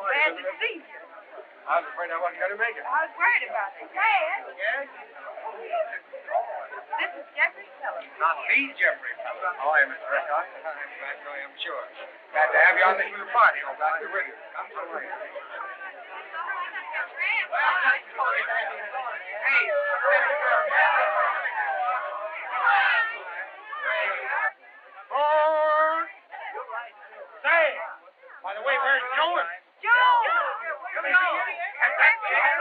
Glad to see you. I was afraid I wasn't going to make it. I was worried about you. Dad? Yes? This is Jeffrey Sellers. Not the Jeffrey. Oh, hi, Mr. Prescott. I'm sure. Glad to have you on this little party. I'm glad you're with you. Come so late. Hey. Four. Say. By the way, where's Joan? Joan! Come Joan!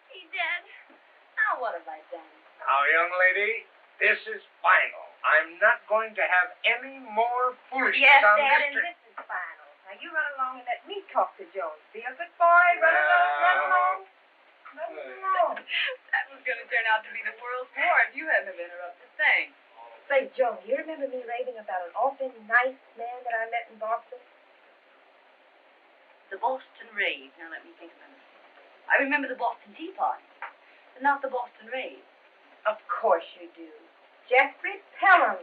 Hey, Dad. Now what have I done? Now, young lady, this is final. I'm not going to have any more foolishness Yes, on Dad, this and trip. this is final. Now, you run along and let me talk to Joan. Be a good boy. Run along. Run along. That was going to turn out to be the world's war if you hadn't have interrupted. Thanks. Say, Joan, you remember me raving about an awfully nice man that I met in Boston? The Boston Rays. Now let me think a minute. I remember the Boston Tea Party, but not the Boston Rays. Of course you do. Jeffrey Pelham.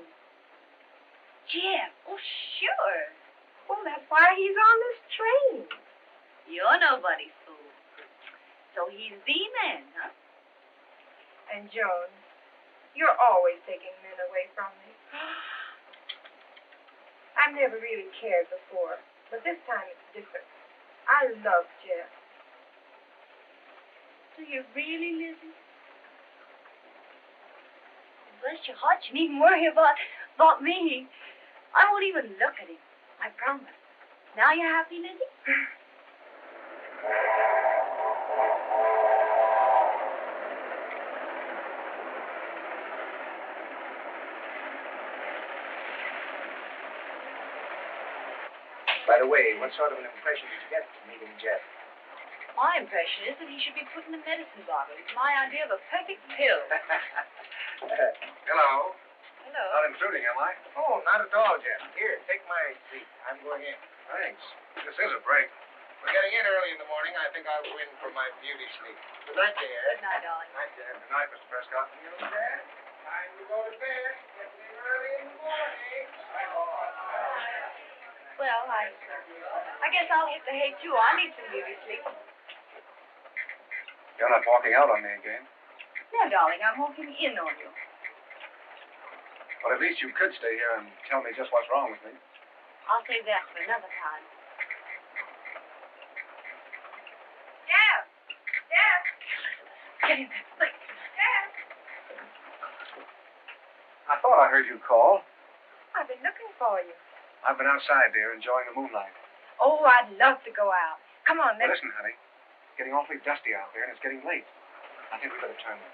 Jeff. Oh, sure. Well, that's why he's on this train. You're nobody's fool. So he's the man, huh? And Joan, you're always taking men away from me. I've never really cared before, but this time it's different. I love Jeff. Do you really, Lizzie? Bless your heart, you needn't worry about me. I won't even look at him. I promise. Now you're happy, Lizzie? By the way, what sort of an impression did you get from meeting Jeff? My impression is that he should be put in a medicine bottle. It's my idea of a perfect pill. Hello. Hello. Not intruding, am I? Oh, not at all, Jeff. Here, take my seat. I'm going in. Thanks. This is a break. We're getting in early in the morning. I think I'll go in for my beauty sleep. Good night, dear. Good night, darling. Night, dear. Good night, Mr. Prescott. You, Dad? Time to go to bed. Getting in early in the morning. Well, I guess I'll hit the hay, too. I need some beauty sleep. You're not walking out on me again. No, darling, I'm walking in on you. But at least you could stay here and tell me just what's wrong with me. I'll save that for another time. Jeff! Jeff! Get in there, quick. Jeff! I thought I heard you call. I've been looking for you. I've been outside, dear, enjoying the moonlight. Oh, I'd love to go out. Come on, Well, let's... listen, honey. It's getting awfully dusty out there, and it's getting late. I think we better turn in.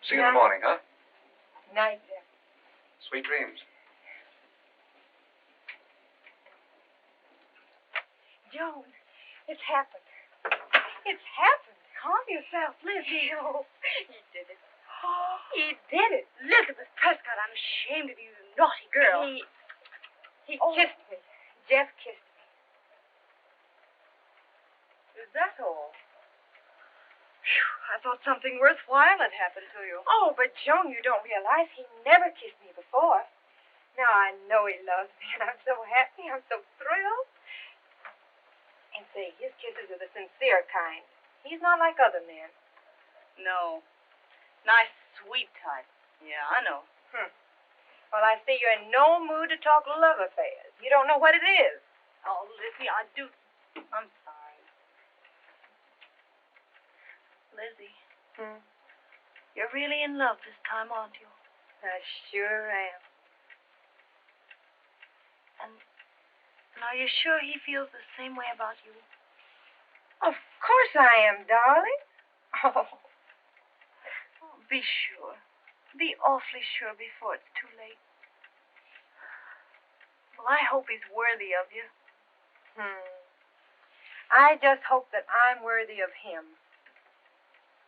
See you in the morning, huh? Night, Jeff. Sweet dreams. Joan, it's happened. It's happened. Calm yourself, Lizzie. Oh, he did it. Oh, he did it. Elizabeth Prescott, I'm ashamed of you, you naughty girl. He kissed me. Jeff kissed me. Is that all? Phew, I thought something worthwhile had happened to you. Oh, but Joan, you don't realize he never kissed me before. Now I know he loves me, and I'm so happy. I'm so thrilled. And say, his kisses are the sincere kind. He's not like other men. No. Nice, sweet type. Yeah, I know. Well, I see you're in no mood to talk love affairs. You don't know what it is. Oh, Lizzie, I do. I'm sorry. Lizzie. You're really in love this time, aren't you? I sure am. And are you sure he feels the same way about you? Of course I am, darling. Oh. Be sure. Be awfully sure before it's too late. Well, I hope he's worthy of you. I just hope that I'm worthy of him.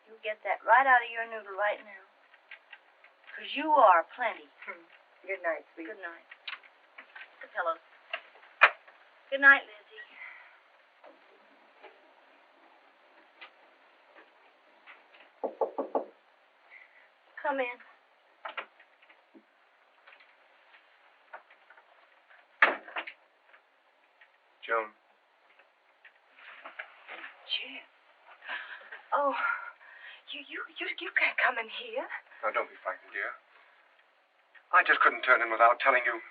You get that right out of your noodle right now. 'Cause you are plenty. Good night, sweet. Good night. The pillows. Good night, Lizzie. Come in. Joan. Jeff. Oh, you can't come in here. Now, don't be frightened, dear. I just couldn't turn in without telling you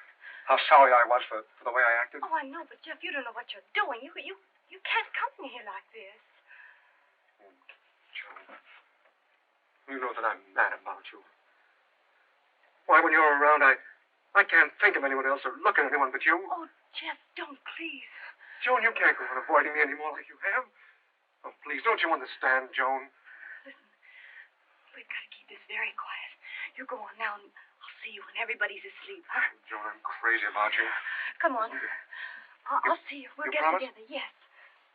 how sorry I was for the way I acted. Oh, I know, but Jeff, you don't know what you're doing. You can't come in here like this. Joan, you know that I'm mad about you. Why, when you're around, I can't think of anyone else or look at anyone but you. Oh, Jeff, don't, please. Joan, you can't go on avoiding me anymore like you have. Oh, please, don't you understand, Joan? Listen, we've got to keep this very quiet. You go on now, and I'll see you when everybody's asleep, huh? Joan, I'm crazy about you. Come on. I'll see you. We'll you get promise? together, yes.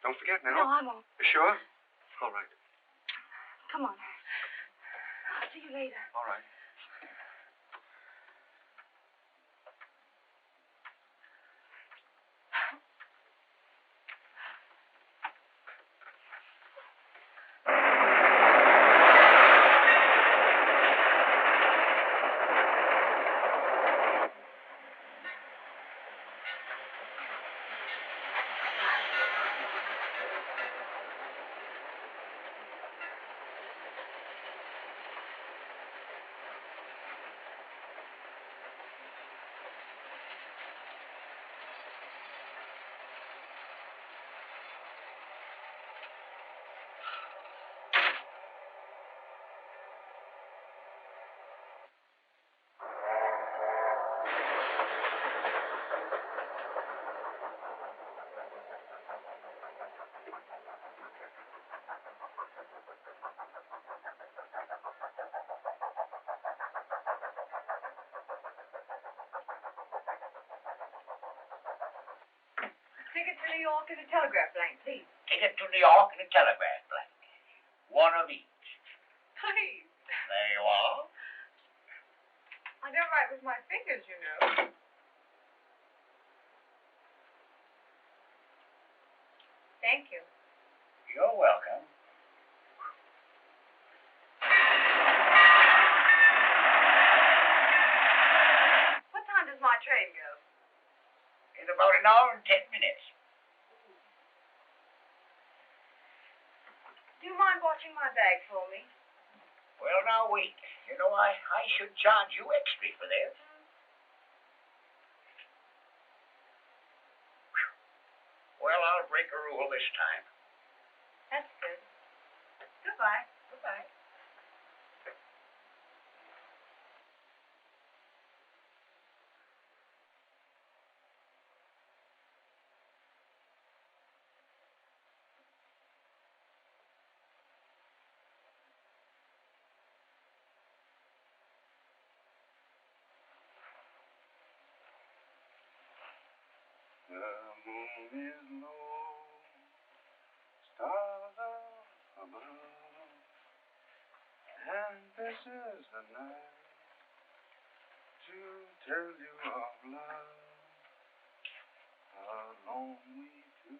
Don't forget now. No, I won't. You sure? All right. Come on. I'll see you later. All right. Ticket to New York and a telegraph blank, please. Ticket to New York and a telegraph blank. One of each. Please. There you are. I don't write with my fingers, you know. Thank you. You're welcome. What time does my train go? In about an hour and 10 minutes. Do you mind watching my bag for me? Well, now, wait. You know, I should charge you extra for this. Well, I'll break a rule this time. That's good. Goodbye. Goodbye. The moon is low, stars are above, and this is the night to tell you of love. Alone we two,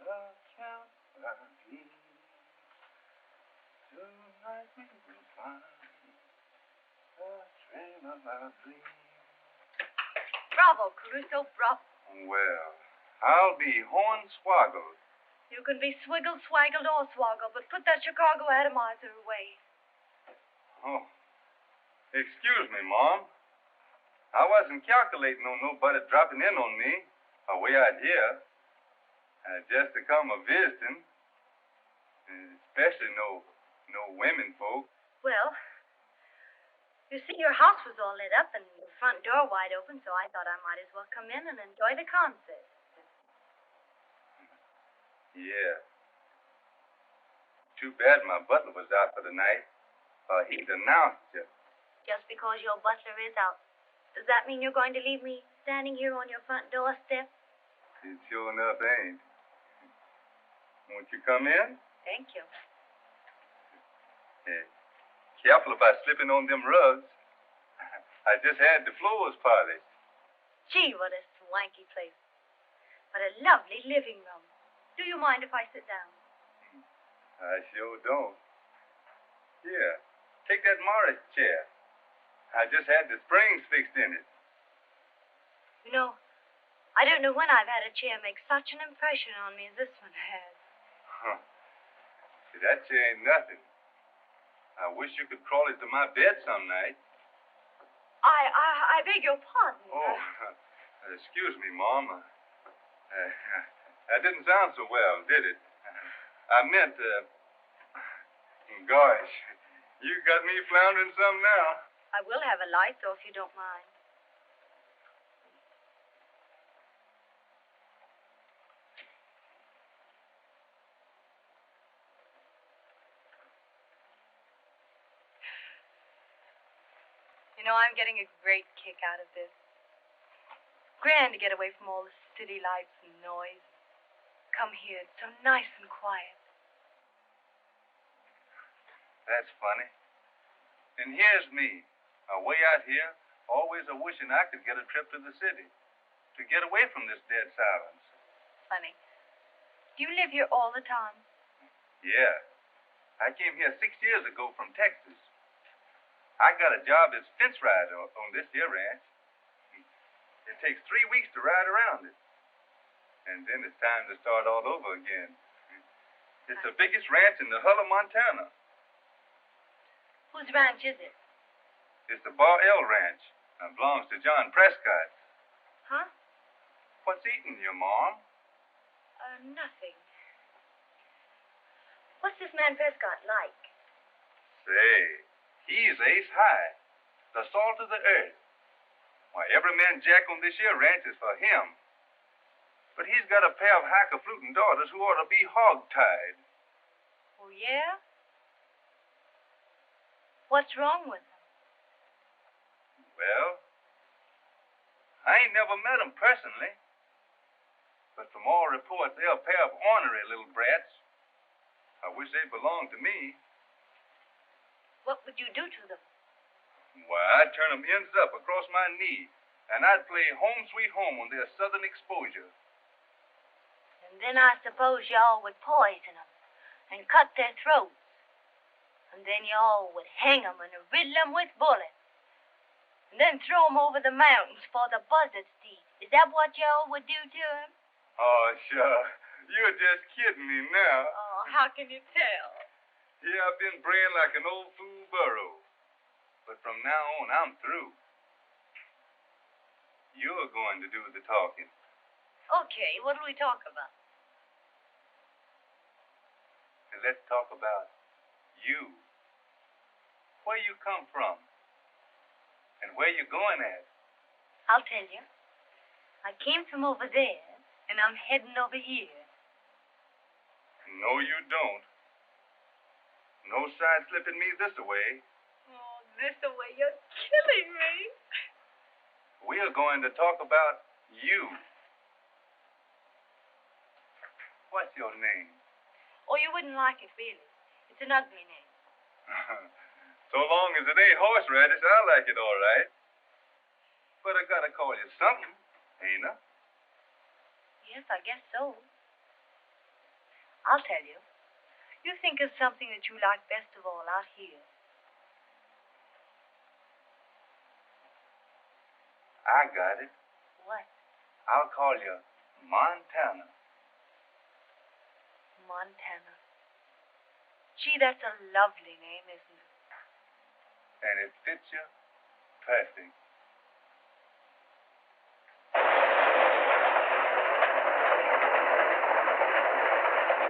a campfire dream. Tonight we will find the train of our dreams. Bravo, Caruso, bravo. Well, I'll be hornswoggled. You can be swiggled, swaggled, or swoggled, but put that Chicago atomizer away. Oh, excuse me, Mom. I wasn't calculating on nobody dropping in on me away out here. Just to come a visiting. Especially no women folk. Well, you see, your house was all lit up and the front door wide open, so I thought I might as well come in and enjoy the concert. Yeah. Too bad my butler was out for the night. He'd announced you. Just because your butler is out, does that mean you're going to leave me standing here on your front doorstep? It sure enough ain't. Won't you come in? Thank you. Careful about slipping on them rugs. I just had the floors polished. Gee, what a swanky place. What a lovely living room. Do you mind if I sit down? I sure don't. Here, take that Morris chair. I just had the springs fixed in it. You know, I don't know when I've had a chair make such an impression on me as this one has. Huh. See, that chair ain't nothing. I wish you could crawl into my bed some night. I beg your pardon. Oh, excuse me, Mom. That didn't sound so well, did it? I meant, gosh, you got me floundering some now. I will have a light, though, if you don't mind. You know, I'm getting a great kick out of this. Grand to get away from all the city lights and noise. Come here, it's so nice and quiet. That's funny. And here's me, away out here, always a-wishing I could get a trip to the city, to get away from this dead silence. Funny. Do you live here all the time? Yeah. I came here 6 years ago from Texas. I got a job as fence rider on this here ranch. It takes 3 weeks to ride around it. And then it's time to start all over again. It's the biggest ranch in the hull of Montana. Whose ranch is it? It's the Bar L Ranch. It belongs to John Prescott. Huh? What's eating you, Mom? Nothing. What's this man Prescott like? Say, he's ace high. The salt of the earth. Why, every man jack on this here ranch is for him. But he's got a pair of hiker-fluting daughters who ought to be hog-tied. Oh, yeah? What's wrong with them? Well, I ain't never met them personally. But from all reports, they're a pair of ornery little brats. I wish they belonged to me. What would you do to them? Why, I'd turn them ends up across my knee, and I'd play Home Sweet Home on their southern exposure. And then I suppose y'all would poison them and cut their throats. And then y'all would hang them and riddle them with bullets. And then throw them over the mountains for the buzzards to eat. Is that what y'all would do to them? Oh, sure. You're just kidding me now. Oh, how can you tell? Yeah, I've been braying like an old fool burro. But from now on, I'm through. You're going to do the talking. Okay, what'll we talk about? And let's talk about you. Where you come from. And where you going at. I'll tell you. I came from over there, and I'm heading over here. No, you don't. No side slipping me this way. Oh, this way, you're killing me. We are going to talk about you. What's your name? Oh, you wouldn't like it, really. It's an ugly name. So long as it ain't horseradish, I like it all right. But I gotta call you something, ain't I? Yes, I guess so. I'll tell you. You think of something that you like best of all out here. I got it. What? I'll call you Montana. Montana. Gee, that's a lovely name, isn't it? And it fits you perfect.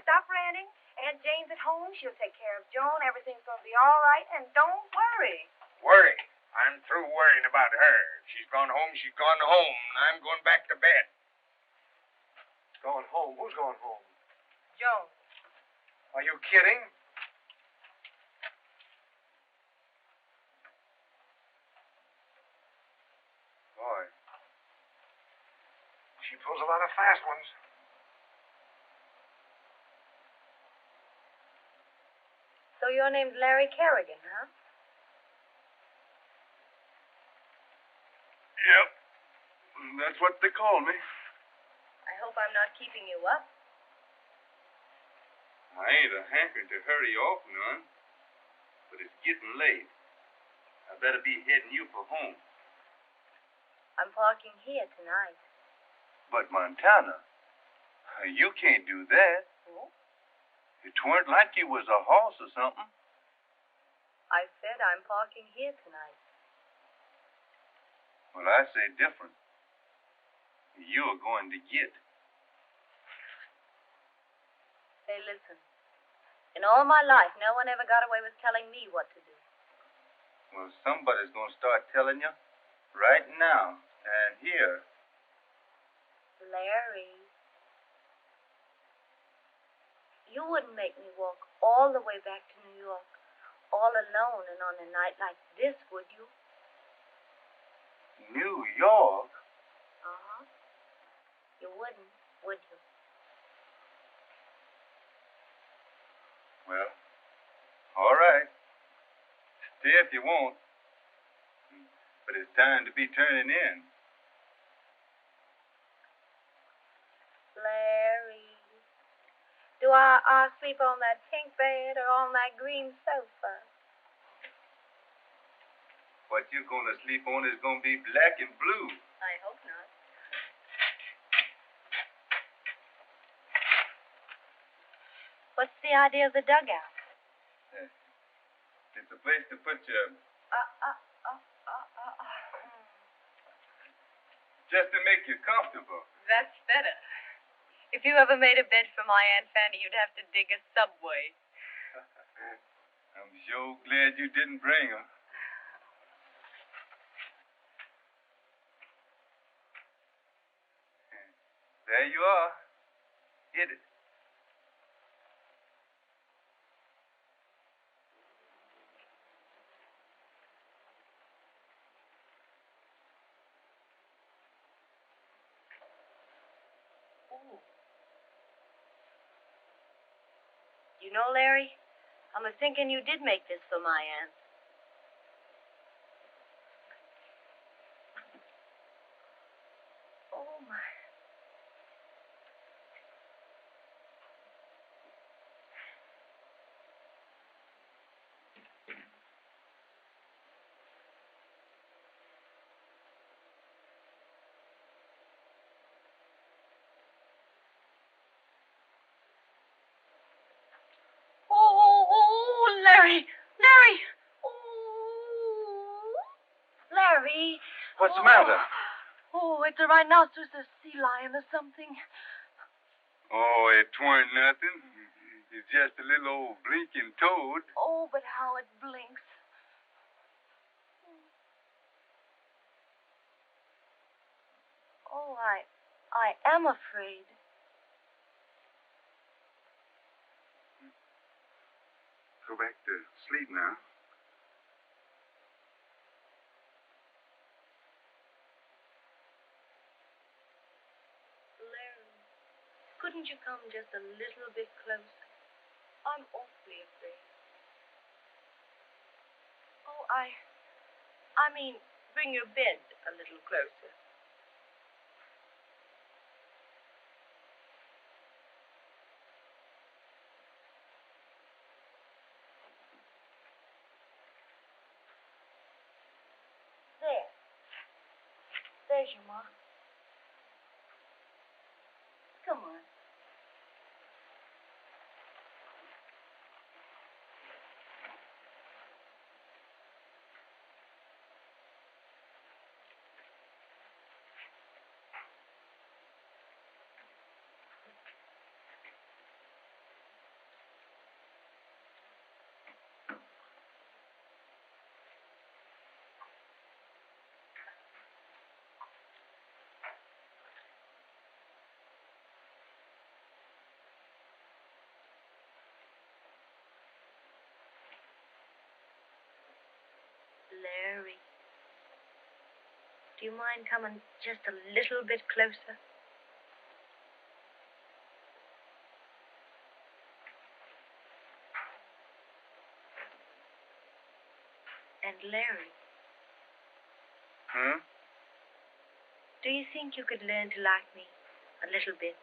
Stop ranting. Aunt Jane's at home. home. She'll take care of Joan. Everything's going to be all right. And don't worry. Worry? I'm through worrying about her. If she's gone home, she's gone home. I'm going back to bed. Going home? Who's going home? Joan. Are you kidding? Boy. She pulls a lot of fast ones. So your name's Larry Kerrigan, huh? Yep. That's what they call me. I hope I'm not keeping you up. I ain't a hankering to hurry off none, but it's getting late. I better be heading you for home. I'm parking here tonight. But Montana, you can't do that. Oh? It weren't like you was a horse or something. I said I'm parking here tonight. Well, I say different. You're going to get. Hey, listen. In all my life, no one ever got away with telling me what to do. Well, somebody's going to start telling you right now and here. Larry. You wouldn't make me walk all the way back to New York, all alone and on a night like this, would you? New York? Uh-huh. You wouldn't, would you? Well, all right. Stay if you want. But it's time to be turning in. Larry. Do I sleep on that pink bed or on that green sofa? What you're going to sleep on is going to be black and blue. I hope not. What's the idea of the dugout? It's a place to put your... Just to make you comfortable. That's better. If you ever made a bed for my Aunt Fanny, you'd have to dig a subway. I'm sure glad you didn't bring them. There you are. Hit it. You know, Larry, I'm a-thinking you did make this for my aunt. Oh, my. Oh, Larry. Larry. Oh. Larry. What's the matter? Oh, it's a rhinoceros, a sea lion, or something. Oh, it weren't nothing. It's just a little old blinking toad. Oh, but how it blinks. Oh, I am afraid. Go back to sleep now. Larry, couldn't you come just a little bit closer? I'm awfully afraid. Oh, I mean, bring your bed a little closer. There. There's your mark. Come on. Larry. Do you mind coming just a little bit closer? And Larry. Do you think you could learn to like me a little bit?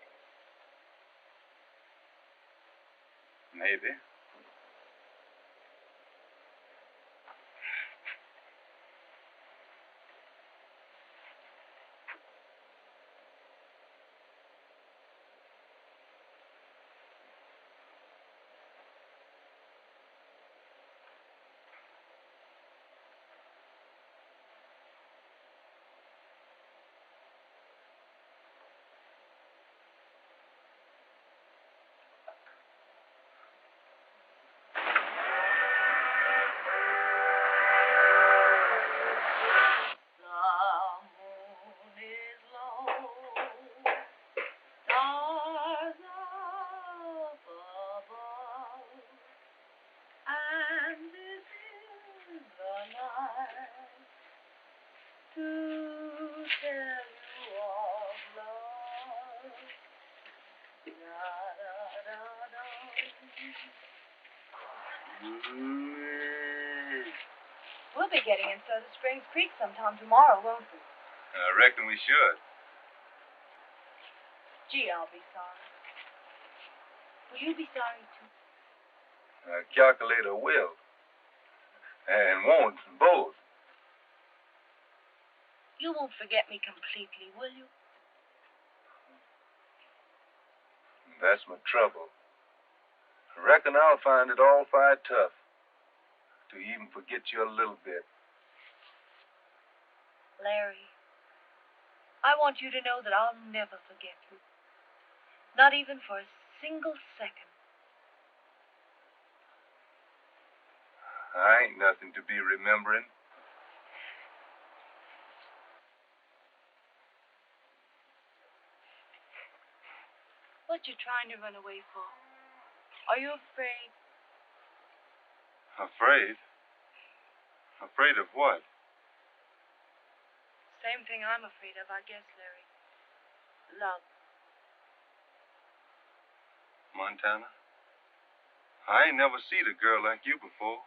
Maybe. We'll be getting in Soda Springs Creek sometime tomorrow, won't we? I reckon we should. Gee, I'll be sorry. Will you be sorry, too? I calculate I will. And won't, both. You won't forget me completely, will you? That's my trouble. I reckon I'll find it all fired tough to even forget you a little bit. Larry, I want you to know that I'll never forget you. Not even for a single second. I ain't nothing to be remembering. What you trying to run away for? Are you afraid? Afraid? Afraid of what? Same thing I'm afraid of, I guess, Larry. Love. Montana, I ain't never seen a girl like you before.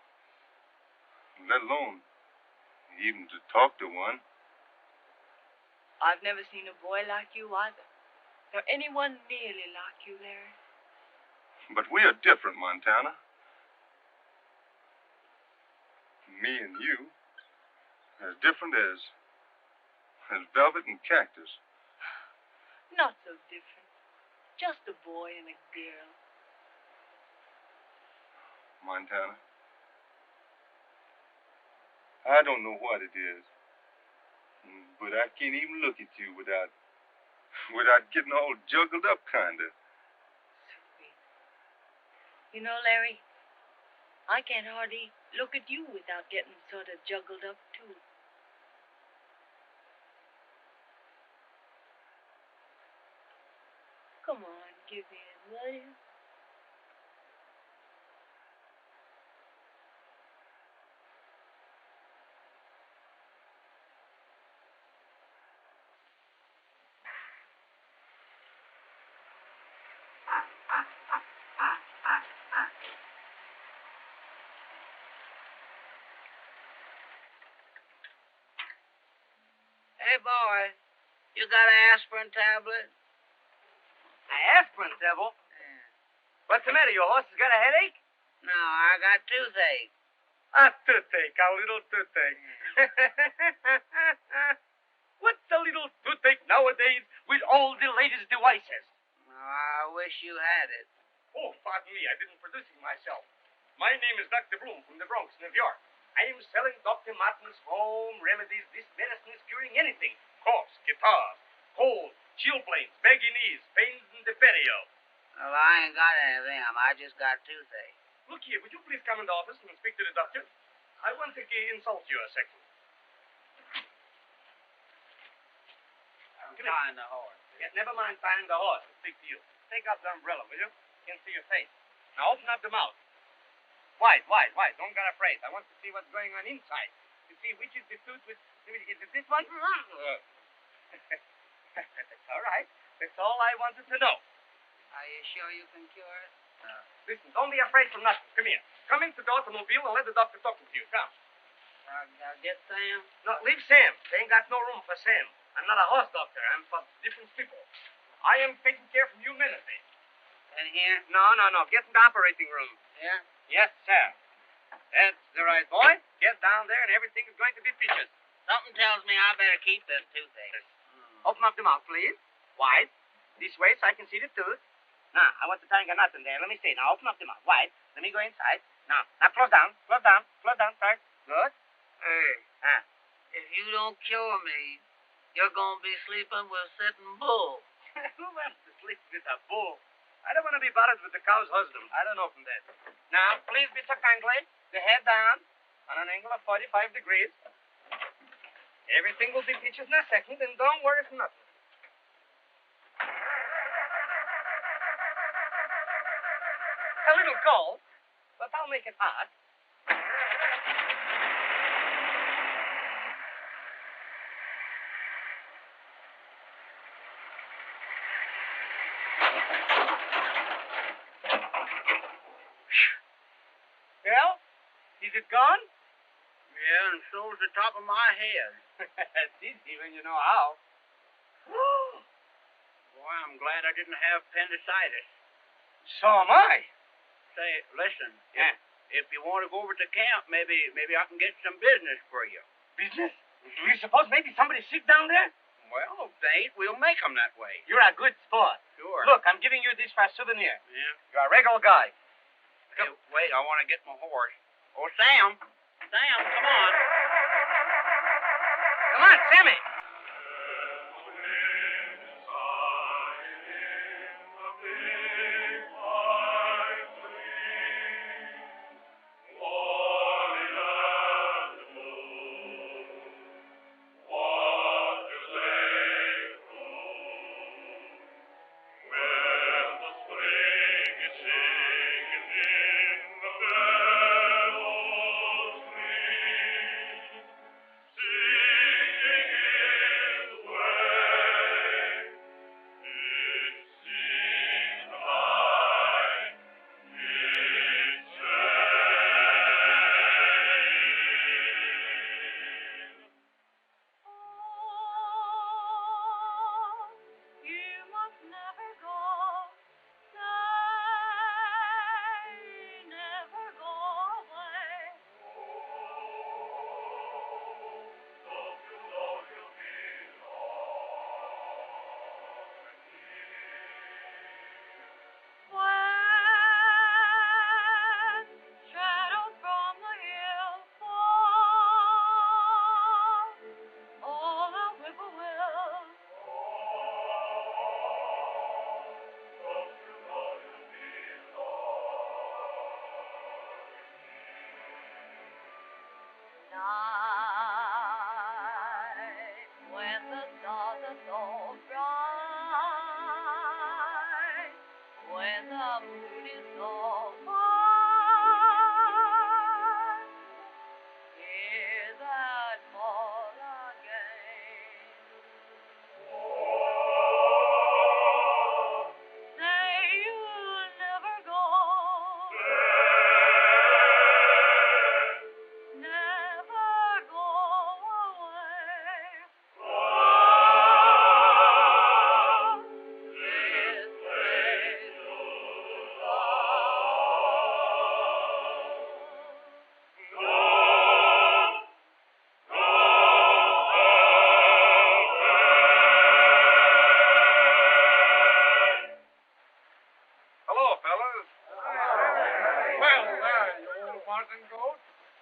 Let alone even to talk to one. I've never seen a boy like you either. Nor anyone nearly like you, Larry. But we are different, Montana. Me and you, as different as velvet and cactus. Not so different. Just a boy and a girl. Montana, I don't know what it is, but I can't even look at you without getting all juggled up, kinda. Sweet. You know, Larry, I can't hardly look at you without getting sort of juggled up, too. Come on, give in, will you? Hey, boy, you got an aspirin tablet? An aspirin, Devil? Yeah. What's the matter? Your horse has got a headache? No, I got toothache. A toothache, a little toothache. What's a little toothache nowadays with all the latest devices? No, I wish you had it. Oh, pardon me, I didn't produce it myself. My name is Dr. Bloom from the Bronx, New York. I am selling Dr. Martin's home remedies. This medicine is curing anything. Coughs, guitars, cold, chilblains, baggy knees, pains in the period. Well, I ain't got any of them. I just got toothache. Look here, would you please come in the office and speak to the doctor? I want to insult you a second. I'm tying the horse. Yeah, never mind tying the horse. I'll speak to you. Take out the umbrella, will you? Can't see your face. Now open up the mouth. Wide. Don't get afraid. I want to see what's going on inside. to see which is the tooth with... Is it this one? That's all right. That's all I wanted to know. Are you sure you can cure it? Listen, don't be afraid for nothing. Come here. Come into the automobile and let the doctor talk to you. Come. I'll get Sam. No, leave Sam. They ain't got no room for Sam. I'm not a horse doctor. I'm for different people. I am taking care from you minutely. And here? No. Get in the operating room. Yeah? Yes, sir. That's the right boy. Get down there and everything is going to be peaches. Something tells me I better keep this toothache. Open up the mouth, please. Wide. This way so I can see the tooth. Now, I want to tie a knot in there. Let me see. Now, open up the mouth. Wide. Let me go inside. Now, close down. Close down. Start. Good. Hey, if you don't cure me, you're going to be sleeping with sitting bull. Who wants to sleep with a bull? I don't want to be bothered with the cow's husband. I don't know from that. Now, please be so kindly. The head down on an angle of 45 degrees. Everything will be peaches in a second, and don't worry for nothing. A little cold, but I'll make it hot. Well, is it gone? Yeah, and so's the top of my head. It's easy when you know how. Boy, I'm glad I didn't have appendicitis. So am I. Say, listen. Yeah. If you want to go over to camp, maybe I can get some business for you. Business? Do you suppose maybe somebody's sick down there? Well, if they ain't, we'll make 'em that way. You're a good sport. Sure. Look, I'm giving you this for a souvenir. Yeah. You're a regular guy. Hey, wait, I want to get my horse. Oh, Sam, come on. Come on, Sammy.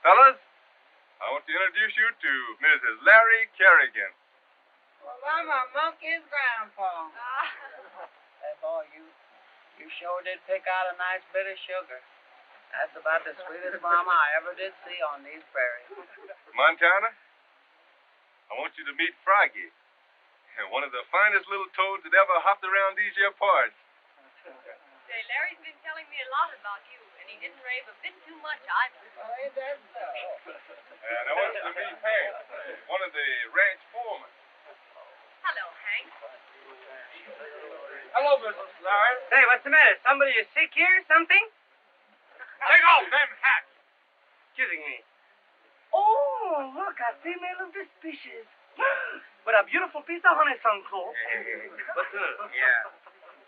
Fellas, I want to introduce you to Mrs. Larry Kerrigan. Well, I'm a monkey's grandpa. Hey, boy, you sure did pick out a nice bit of sugar. That's about the sweetest mama I ever did see on these prairies. Montana, I want you to meet Froggy, one of the finest little toads that ever hopped around these here parts. Say, Larry's been telling me a lot about you, and he didn't rave a bit too much either. Oh, ain't that so? Now what's to meet Hank, one of the ranch foremen. Hello, Hank. Hello, Mrs. Larry. Say, what's the matter? Somebody is sick here or something? Take off them hats. Kidding me. Oh, look, I smell of the species. What a beautiful piece of honeysuckle cloth. Yeah.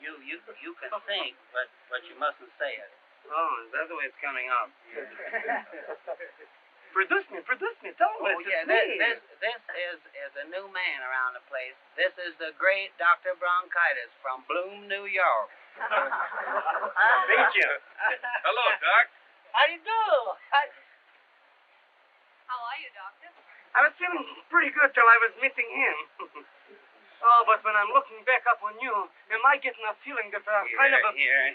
You can think, but you mustn't say it. Oh, that's the way it's coming out. Produce me. Tell me. Oh, yeah, this is a new man around the place. This is the great Dr. Bronchitis from Bloom, New York. Thank you. Hello, Doc. How do you do? How are you, Doctor? I was feeling pretty good till I was meeting him. Oh, but when I'm looking back up on you, am I getting a feeling that kind of a... Here.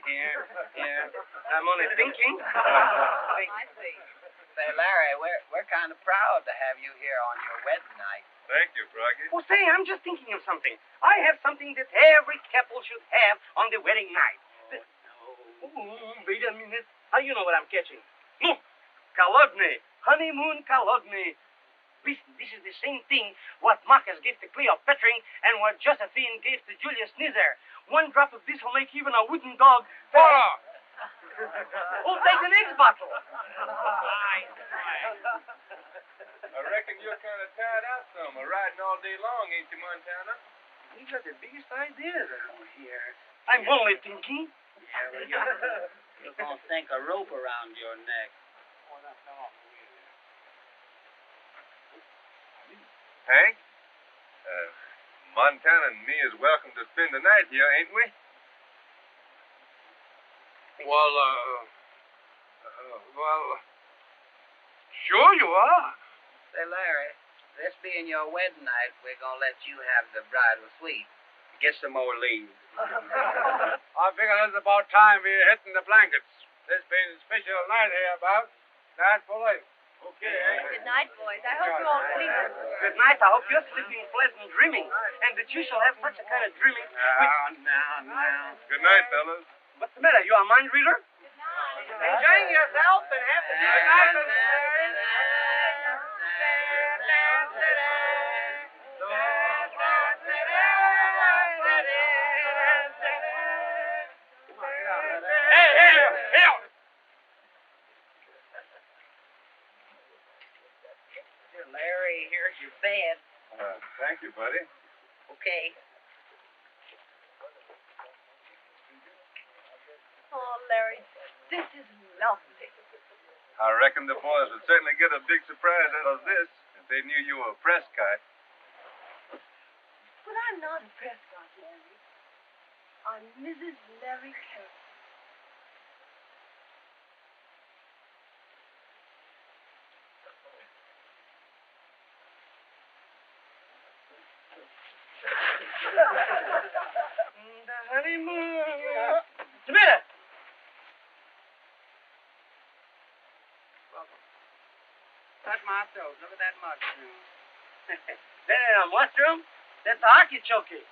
I'm only thinking. I see. Say, Larry, we're kind of proud to have you here on your wedding night. Thank you, Froggy. Well, say, I'm just thinking of something. I have something that every couple should have on the wedding night. Wait a minute. How do you know what I'm catching? Look, Kalodny. Honeymoon Kalodny. Listen, this is the same thing what Mack gave to Cleopatra and what Josephine gave to Julius Caesar. One drop of this will make even a wooden dog... Oh, take the next bottle. I reckon you're kind of tired out some. Riding all day long, ain't you, Montana? You got the biggest ideas around here. I'm only thinking. Yeah, well, you're going to sink a rope around your neck. Hank? Montana and me is welcome to spend the night here, ain't we? Well, sure you are. Say, Larry, this being your wedding night, we're going to let you have the bridal suite. Get some more leaves. I figure it's about time we're hitting the blankets. This being a special night here about. Night for late. Okay. Good night, boys. I hope you all sleep. Good night. I hope you're sleeping pleasant dreaming, and that you shall have such a kind of dreaming. Now. Good night, fellas. What's the matter? You a mind reader? Good night. Enjoying yourself and have a good night, Mrs. Larry. Hey! Larry, here's your bed. Thank you, buddy. Okay. Oh, Larry, this is lovely. I reckon the boys would certainly get a big surprise out of this if they knew you were Prescott. But I'm not a Prescott, Larry. I'm Mrs. Larry Heiress. The honeymoon. Samantha! Touch my throat. Look at that mushroom. That ain't a mushroom. That's a artichoke.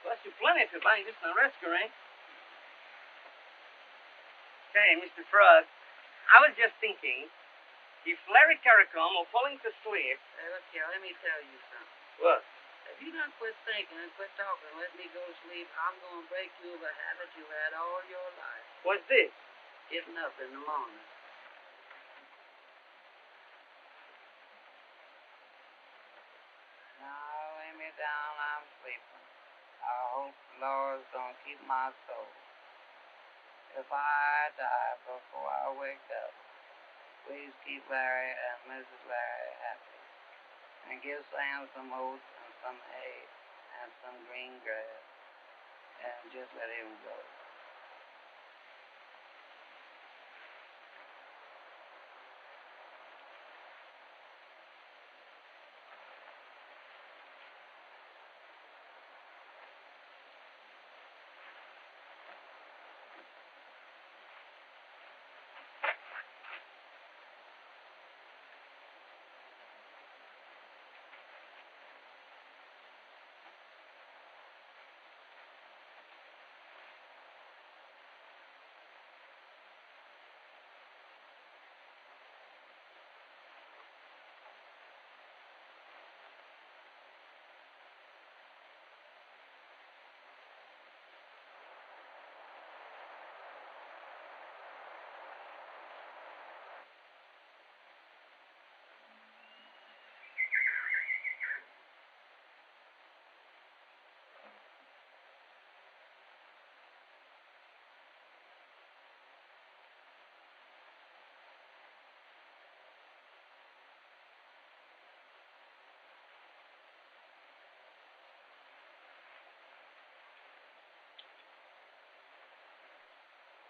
Cost you plenty to buy this in a restaurant. Say, Mr. Frog, I was just thinking, if Larry Carricom were falling to sleep... Hey, look here, let me tell you something. What? If you don't quit thinking and quit talking and let me go to sleep, I'm going to break you of a habit you've had all your life. What's this? Getting up in the morning. Now, lay me down, I'm sleeping. I hope the Lord's going to keep my soul. If I die before I wake up, please keep Larry and Mrs. Larry happy. And give Sam some oats and some hay and some green grass. And just let him go.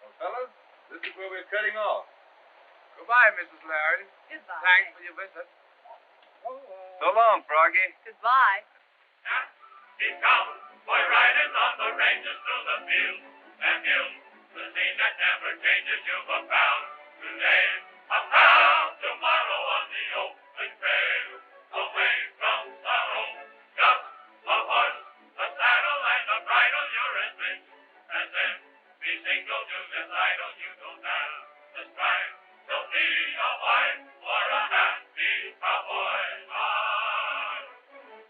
Well, fellas, this is where we're cutting off. Goodbye, Mrs. Larry. Goodbye. Thanks for your visit. So long, Froggy. Goodbye. The cowboy riding on the ranges through the fields and hills. The scene that never changes, you've a pound today, a pound tomorrow on the open trail. Away from sorrow, just a horse, a saddle, and a bridle. You're as rich as every single to this idol. You don't have the strife to be a wife or a happy cowboy life.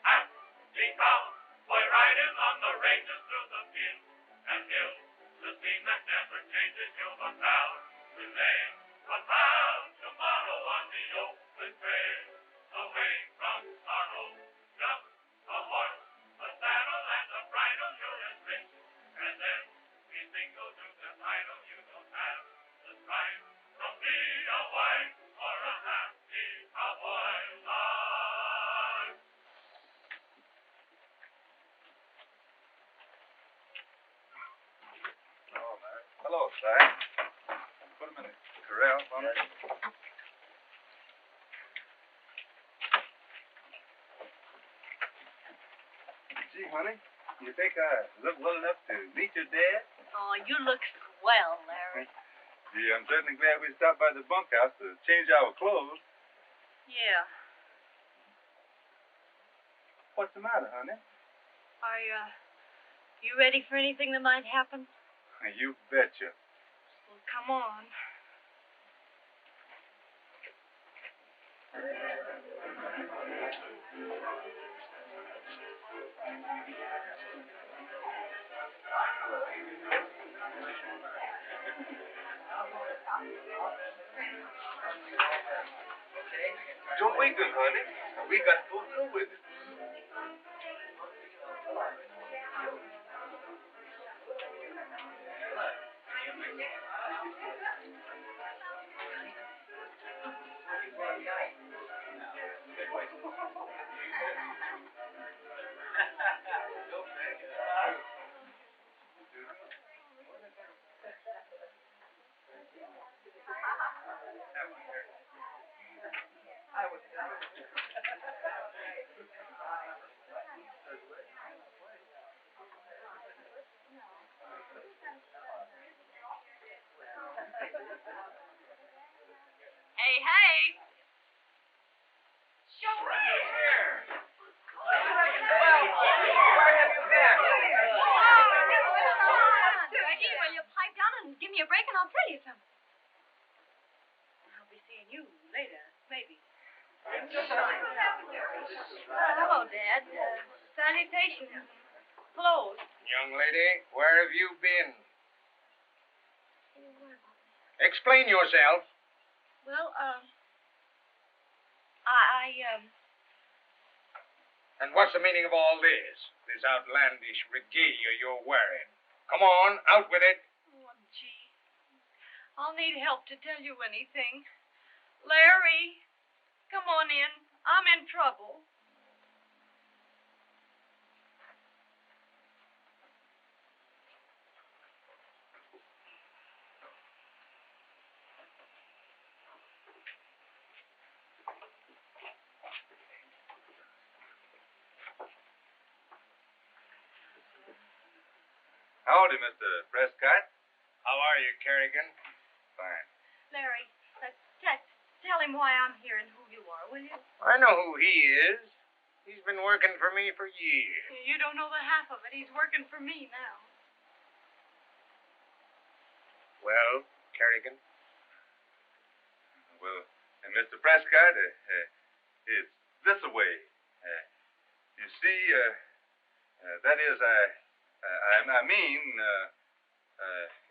Happy cowboy riding on the ranges through the fields and hills. The scene that never changes, you've a pound today, a pound tomorrow on the open trail. Away from sorrow, just a horse, a saddle, and a bridle. You're as rich as every single to this idol. You don't have the strife to be a wife or a happy cowboy life. Oh, man. Hello, Si. Put him in the corral for me. Gee, honey, you think I look well enough to meet your dad? Oh, you look swell, Larry. Gee, I'm certainly glad we stopped by the bunkhouse to change our clothes. Yeah. What's the matter, honey? You ready for anything that might happen? You betcha. Well, come on. Don't wait then, honey. We got to go through with it. Hey, hey! Reggie, will you pipe down and give me a break and I'll tell you something? I'll be seeing you later, maybe. Hello, Dad. Salutations. Clothes. Young lady, where have you been? Explain yourself. Well, And what's the meaning of all this? This outlandish regalia you're wearing. Come on, out with it. Oh, gee. I'll need help to tell you anything. Larry, come on in. I'm in trouble. Howdy, Mr. Prescott. How are you, Kerrigan? Fine. Larry, tell him why I'm here and who you are, will you? I know who he is. He's been working for me for years. You don't know the half of it. He's working for me now. Well, Kerrigan? Well, Mr. Prescott, it's this way. You see, that is, I mean,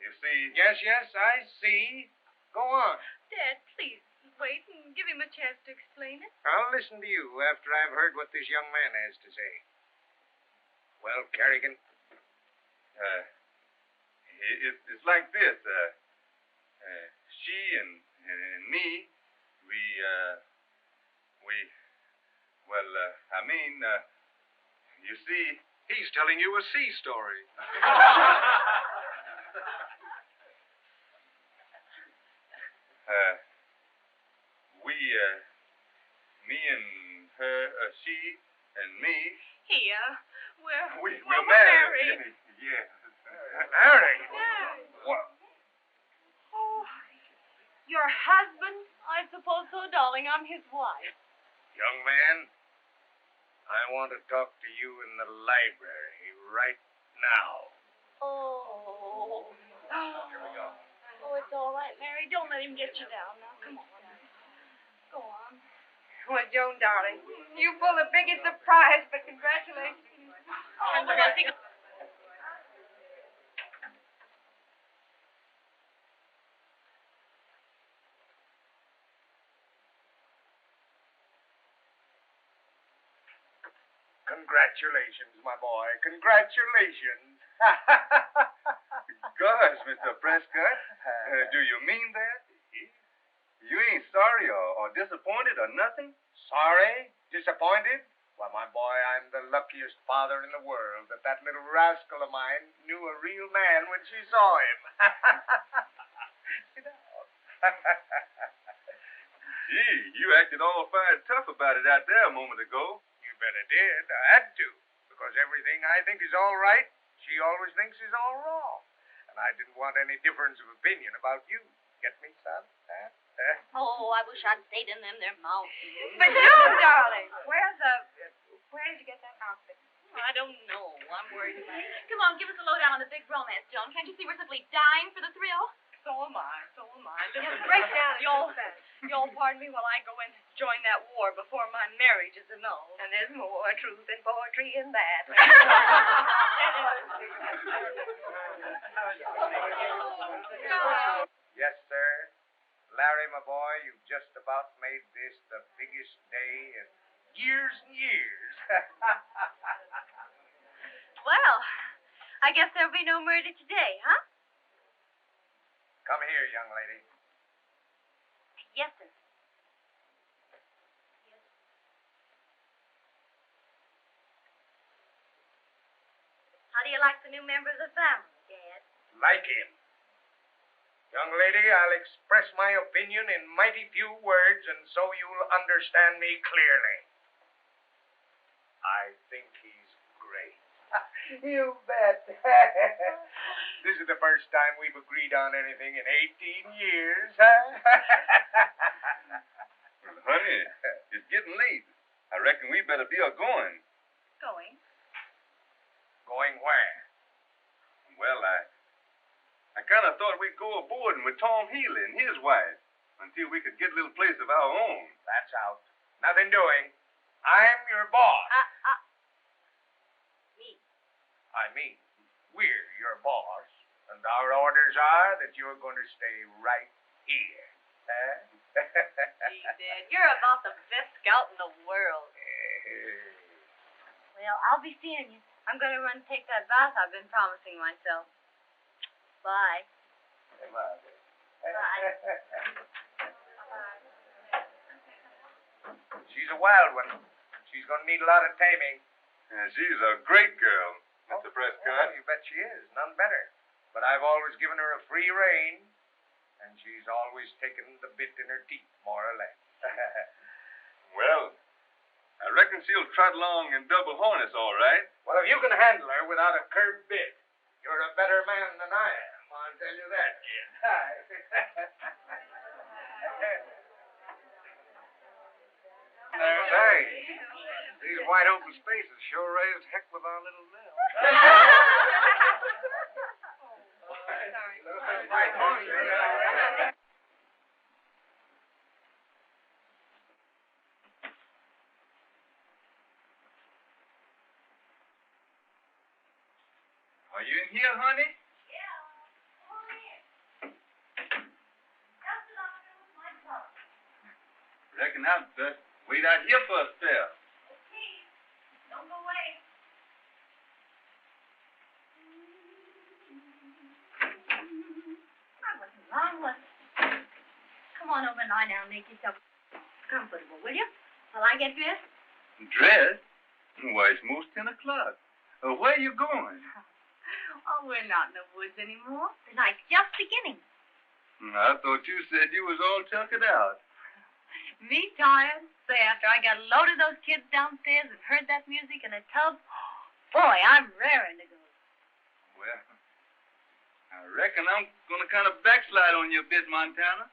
you see... Yes, I see. Go on. Dad, please wait and give him a chance to explain it. I'll listen to you after I've heard what this young man has to say. Well, Kerrigan? It's like this. She and me, you see... He's telling you a sea story. husband? I suppose so, darling. I'm his wife. Young man, I want to talk to you in the library right now. Oh. Here we go. Oh, it's all right, Mary. Don't let him get you down now. Come on. Go on. Well, Joan, darling, you pulled the biggest surprise, but congratulations. Oh, well, I think... Congratulations, my boy. Congratulations. Gosh, Mr. Prescott, do you mean that? You ain't sorry or disappointed or nothing? Sorry? Disappointed? Why, my boy, I'm the luckiest father in the world that little rascal of mine knew a real man when she saw him. Sit down. Gee, you acted all fired tough about it out there a moment ago. You bet I did. I had to. Because everything I think is all right, she always thinks is all wrong. And I didn't want any difference of opinion about you. Get me, son? Oh, I wish I'd stayed in them their mountains. But Joan, darling, where did you get that outfit? I don't know. I'm worried about it. Come on, give us a lowdown on the big romance, Joan. Can't you see we're simply dying for the thrill? So am I. Break down and Y'all pardon me while I go in to join that war before my marriage is annulled. And there's more truth and poetry in that. Yes, sir. Larry, my boy, you've just about made this the biggest day in years and years. Well, I guess there'll be no murder today, huh? Come here, young lady. Yes, sir. How do you like the new member of the family, Dad? Like him. Young lady, I'll express my opinion in mighty few words, and so you'll understand me clearly. I think he's great. You bet. This is the first time we've agreed on anything in 18 years. Well, honey, it's getting late. I reckon we better be a-going. Going. Going where? Well, I kind of thought we'd go aboard with Tom Healy and his wife until we could get a little place of our own. That's out. Nothing doing. I'm your boss. Me. I mean, we're your boss. And our orders are that you're going to stay right here. Huh? Gee, Dad, you're about the best scout in the world. Well, I'll be seeing you. I'm going to run and take that bath I've been promising myself. Bye. She's a wild one. She's going to need a lot of taming. She's a great girl, Mr. Prescott. Oh, you bet she is. None better. But I've always given her a free rein, and she's always taken the bit in her teeth, more or less. Well, I reckon she'll trot along in double harness, all right. Well, if you can handle her without a curved bit, you're a better man than I am. I'll tell you that, kid. Say, these wide open spaces sure raised heck with our little Nell. Are you in here, honey? Yeah. Come on in. Just sit down here with my son. Reckon I'll best wait out here for a spell. Okay. Don't go away. I wasn't wrong, was it? Come on over and lie down and make yourself comfortable, will you? While I get dressed? Dressed? Why, it's most 10 o'clock. Where are you going? Oh, we're not in the woods anymore. The night's just beginning. I thought you said you was all tuckered out. Me tired? Say, after I got loaded those kids downstairs and heard that music in a tub, boy, I'm raring to go. Well, I reckon I'm going to kind of backslide on you a bit, Montana.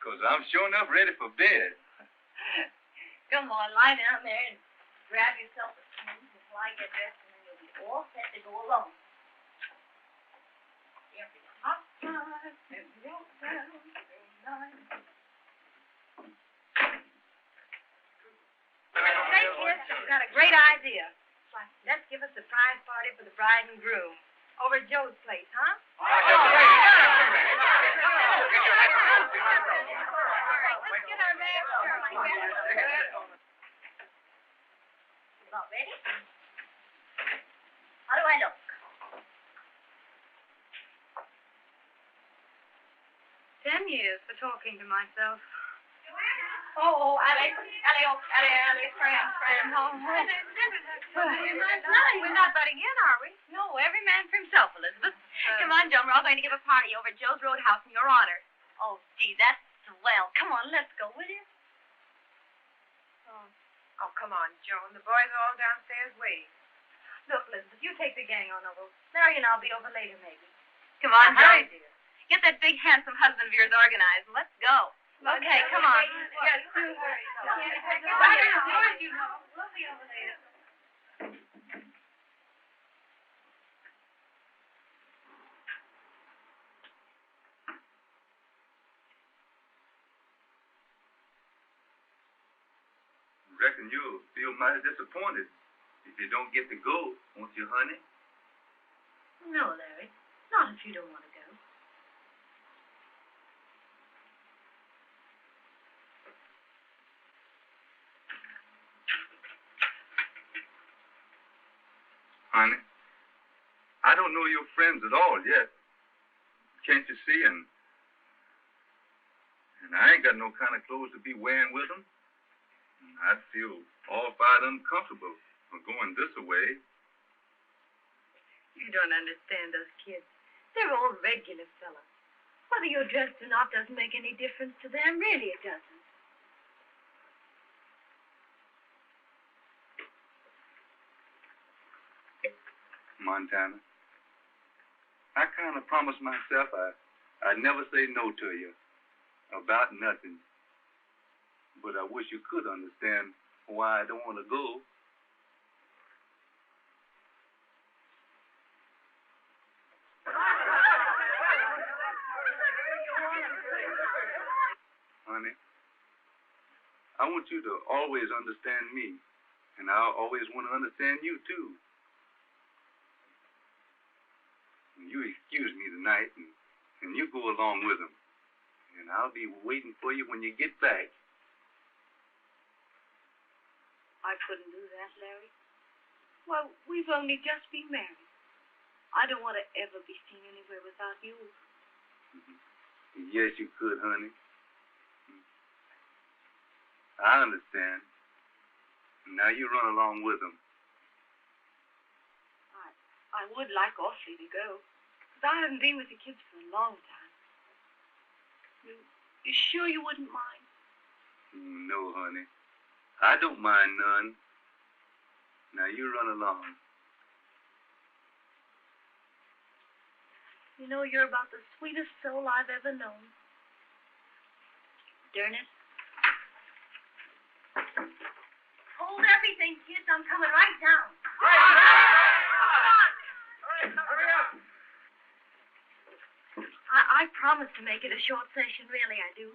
Because I'm sure enough ready for bed. Come on, lie down there and grab yourself a spoon before I get dressed, and then you'll be all set to go along. Every hot time, every old town, every night. Say, kids, I've got a great idea. Let's give a surprise party for the bride and groom. Over at Joe's place, huh? Let's get our man. About ready? How do I look? 10 years for talking to myself. Oh, Allie, Fran. Oh, we're not butting in, are we? No, every man for himself, Elizabeth. Come on, Joan. We're all going to give a party over at Joe's Roadhouse in your honor. Oh, gee, that's swell. Come on, let's go, will you? Oh, come on, Joan. The boys are all downstairs waiting. Look, Elizabeth, you take the gang on over. Larry and I'll be over later, maybe. Come on, Joan. dear. Get that big, handsome husband of yours organized, and let's go. Okay, come on. Yes, do hurry. We'll be over later. Reckon you'll feel mighty disappointed if you don't get to go, won't you, honey? No, Larry. Not if you don't want to go. Honey, I don't know your friends at all yet. Can't you see? And I ain't got no kind of clothes to be wearing with them. And I'd feel all fired uncomfortable for going this away. You don't understand those kids. They're all regular fellas. Whether you're dressed or not doesn't make any difference to them. Really, it doesn't. Montana, I kind of promised myself I'd never say no to you about nothing. But I wish you could understand why I don't want to go. Honey, I want you to always understand me, and I always want to understand you, too. You excuse me tonight, and you go along with them. And I'll be waiting for you when you get back. I couldn't do that, Larry. Well, we've only just been married. I don't want to ever be seen anywhere without you. Yes, you could, honey. I understand. Now you run along with them. I would like awfully to go, because I haven't been with the kids for a long time. You sure you wouldn't mind? No, honey. I don't mind none. Now you run along. You know, you're about the sweetest soul I've ever known. Darn it. Hold everything, kids. I'm coming right down. I promise to make it a short session, really, I do.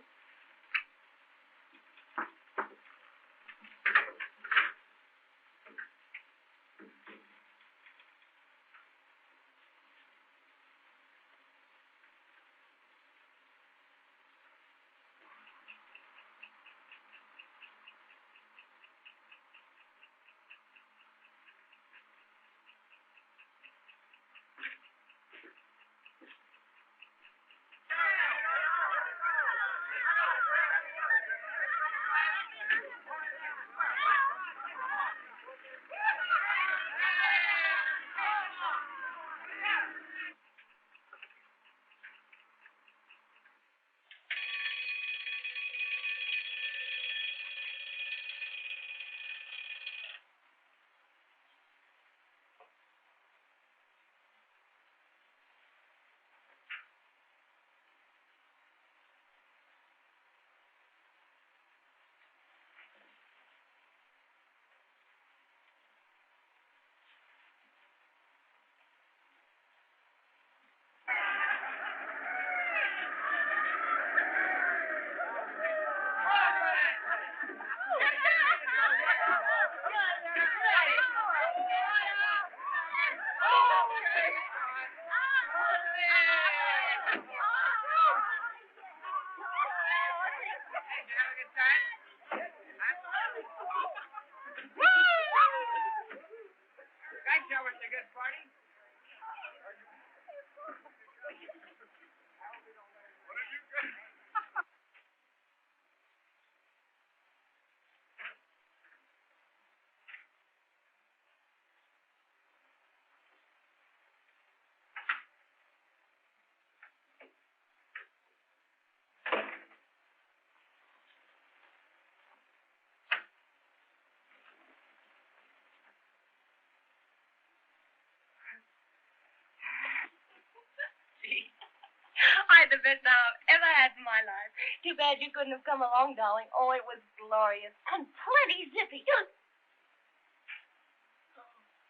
the best I've ever had in my life. Too bad you couldn't have come along, darling. Oh, it was glorious. And plenty zippy.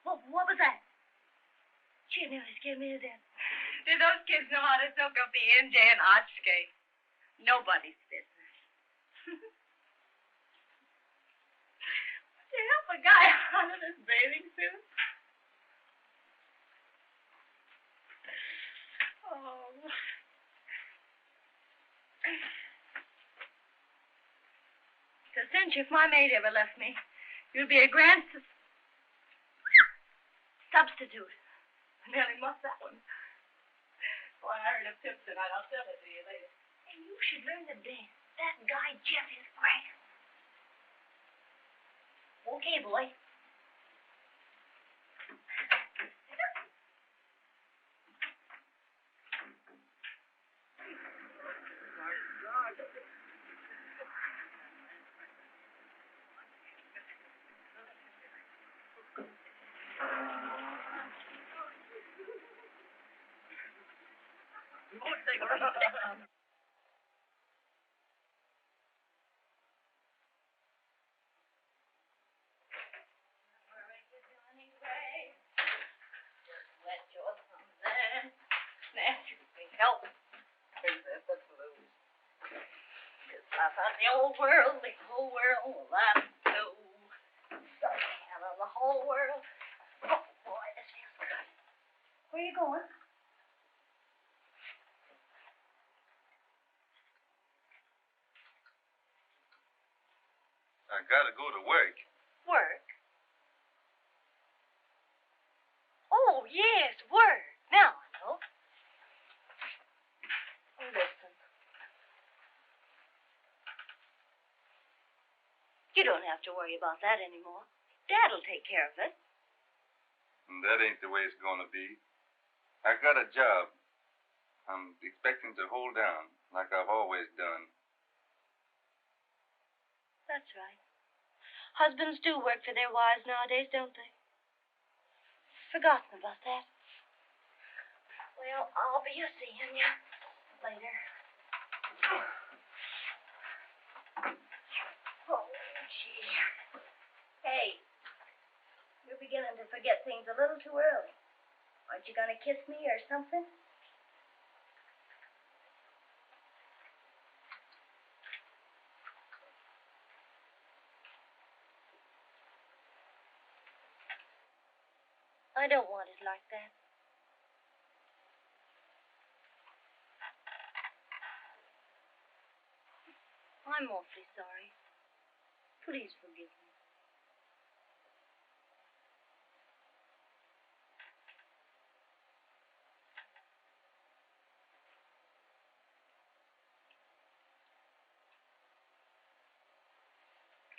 What was that? Gee, nearly scared me to death. Do those kids know how to soak up the MJ and hot skate? Nobody's business. Would you help a guy out of this bathing suit? Oh. It's a cinch if my maid ever left me. You'd be a grand substitute. I nearly muffed that one. Boy, I heard of tips tonight. I'll tell it to you later. Hey, you should learn to dance. That guy Jeff is grand. Okay, boy. Help. I thought the whole world will laugh too. And on the whole world. Oh, boy, this feels good. Where are you going? I gotta go to work. Work? Oh, yes, work. Now I know. Oh, listen. You don't have to worry about that anymore. Dad'll take care of it. That ain't the way it's gonna be. I got a job. I'm expecting to hold down, like I've always done. That's right. Husbands do work for their wives nowadays, don't they? Forgotten about that. Well, I'll be seeing you later. Oh, gee. Hey, you're beginning to forget things a little too early. Aren't you going to kiss me or something? I don't want it like that. I'm awfully sorry. Please forgive me.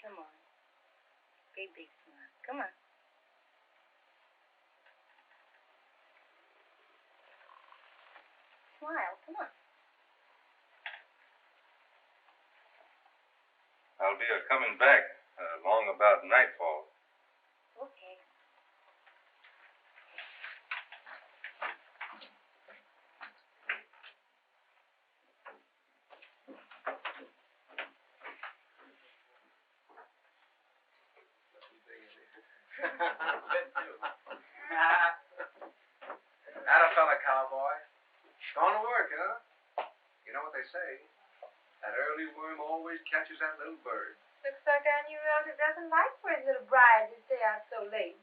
Come on. Big, big smile. Come on. Smile. Come on. I'll be coming back long about nightfall. Okay. That a fella, Cowboy. Going to work, huh? You know what they say? That early worm always catches that little bird. Looks like our new relative doesn't like for his little bride to stay out so late.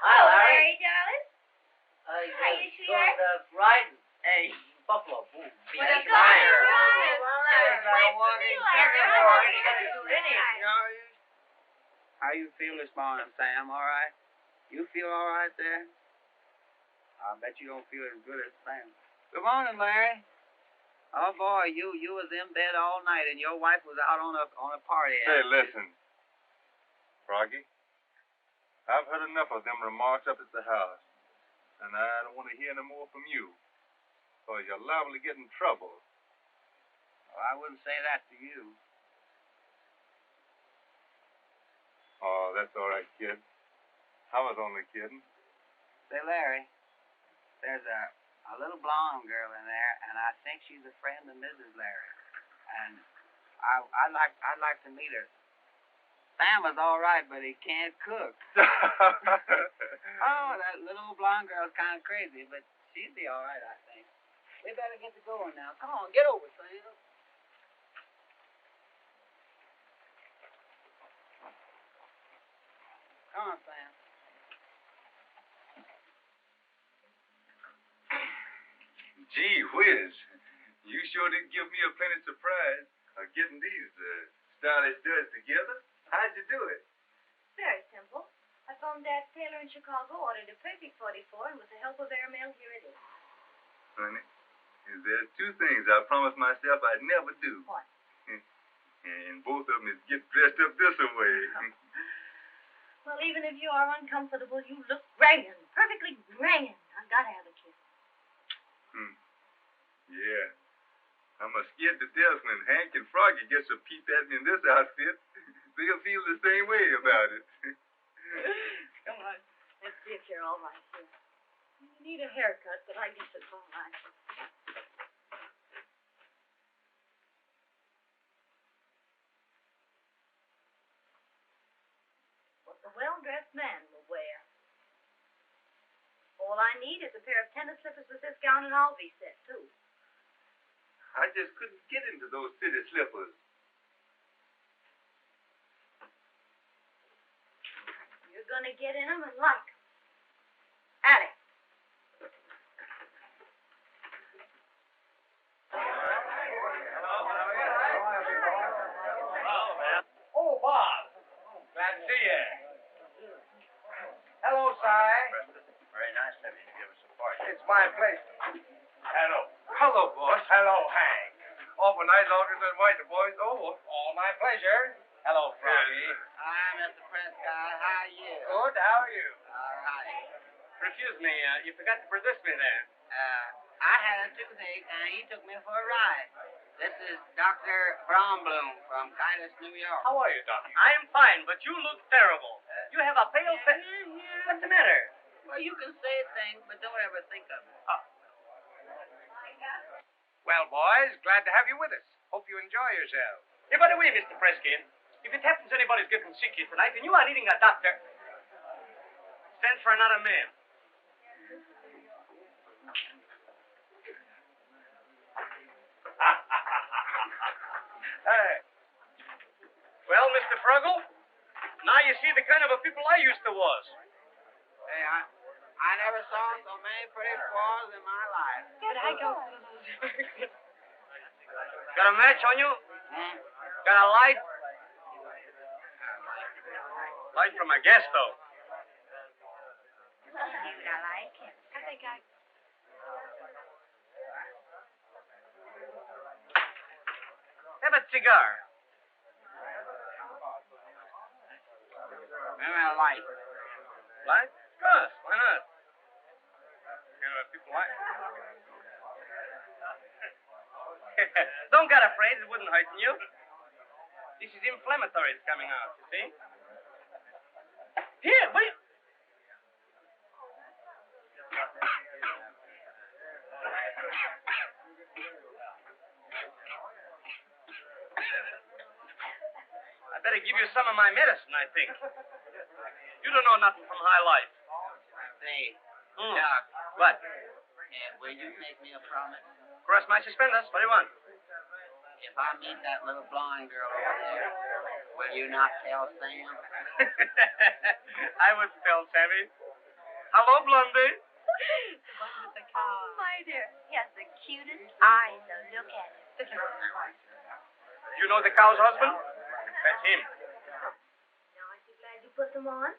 Hi, Larry. darling. Hi, you, sweetheart. riding. Hey, Buffalo. Ooh, be Well, nice come on, rider. Larry. How you feel this morning, Sam? All right? You feel all right there? I bet you don't feel as good as Sam. Good morning, Larry. Oh boy, you was in bed all night, and your wife was out on a party. Say, listen, Froggy. I've heard enough of them remarks up at the house, and I don't want to hear no more from you, or you're liable to get in trouble. Well, I wouldn't say that to you. Oh, that's all right, kid. I was only kidding. Say, Larry, there's a little blonde girl in there, and I think she's a friend of Mrs. Larry. And I'd like to meet her. Sam was all right, but he can't cook. Oh, that little blonde girl's kind of crazy, but she'd be all right, I think. We better get to going now. Come on, get over, Sam. Come on, Sam. Gee whiz. You sure did give me a plenty surprise getting these stylish duds together. How'd you do it? Very simple. I phoned that tailor in Chicago, ordered a perfect 44, and with the help of airmail, here it is. Honey, there are two things I promised myself I'd never do. What? And both of them is get dressed up this way. Well, even if you are uncomfortable, you look grand. Perfectly grand. I've got to have a kiss. Yeah. I'm scared to death when Hank and Froggy gets a peep at me in this outfit. They'll feel the same way about it. Come on. Let's see if you're all right here. You need a haircut, but I guess it's all right. What the well-dressed man will wear. All I need is a pair of tennis slippers with this gown, and I'll be set, too. I just couldn't get into those city slippers. You're going to get in them and like them. Alex. Oh, Bob. Glad to see you. Hello, Si. Very nice of you to give us a party. It's my pleasure. Hello. Hello, boss. Hello, Hank. Awful night longer than white the boys over. All my pleasure. Hello, Froggy. Hi, Mr. Prescott. How are you? Good. How are you? All right. Excuse me, you forgot to produce me there. I had a toothache, and he took me for a ride. This is Dr. Bromblum from Heiress, New York. How are you, Doctor? I am fine, but you look terrible. You have a pale face. What's the matter? Well, you can say things, but don't ever think of it. Well, boys, glad to have you with us. Hope you enjoy yourselves. Hey, by the way, Mr. Prescott, if it happens anybody's getting sick here tonight and you are needing a doctor, send for another man. Well, Mr. Fruggle, now you see the kind of a people I used to was. Hey, I never saw so many pretty squaws in my life. But I don't. Got a match on you? Hmm? Got a light? Light from a gas stove. I like it. I think I. Have a cigar. Give me a light. Light? Good. Why not? You know what people like. Don't get afraid. It wouldn't hurt you. This is inflammatory. It's coming out, you see? Here, wait. I better give you some of my medicine, I think. You don't know nothing from high life. Say, Hmm. Doc, What? will you make me a promise? Cross my suspenders. What do you want? If I meet that little blonde girl over there, will you not tell Sam? I would tell Sammy. Hello, Blondie. Oh, my dear. He has the cutest eyes. Look at it. You know the cow's husband? That's him. Now, aren't you glad you put them on?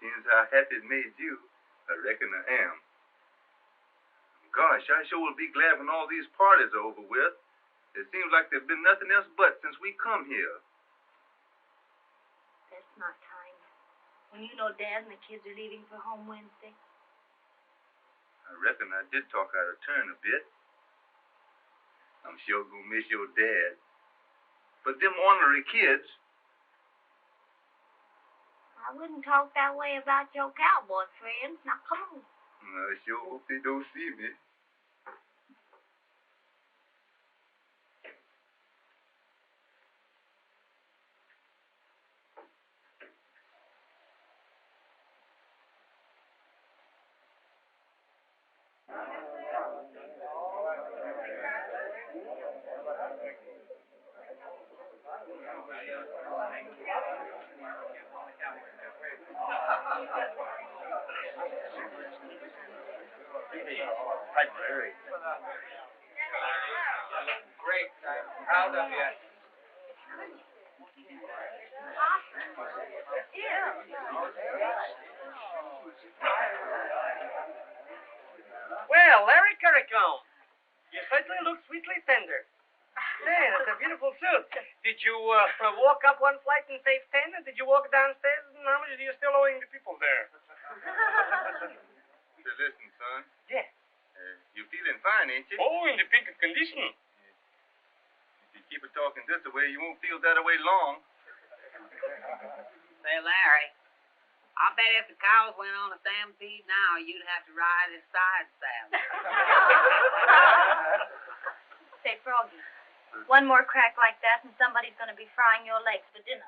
Seems how happy it made you, I reckon I am. Gosh, I sure will be glad when all these parties are over with. It seems like there's been nothing else but since we come here. That's not time. When you know Dad and the kids are leaving for home Wednesday. I reckon I did talk out of turn a bit. I'm sure gonna miss your dad. But them ornery kids, I wouldn't talk that way about your cowboy friends. Now, come on. I sure hope they don't see me. Hi, Larry. Great. I'm proud of you. Well, Larry Currycomb, you certainly look sweetly tender. Say, that's a beautiful suit. Did you walk up one flight and save 10, or did you walk downstairs, and how much do you still owing the people there? So listen, son. Yeah. You feeling fine, ain't you? Oh, in the pink condition. If you keep it talking this way, you won't feel that way long. Say, Larry, I bet if the cows went on a stampede now, you'd have to ride his side saddle. Say, Froggy, one more crack like that and somebody's going to be frying your legs for dinner.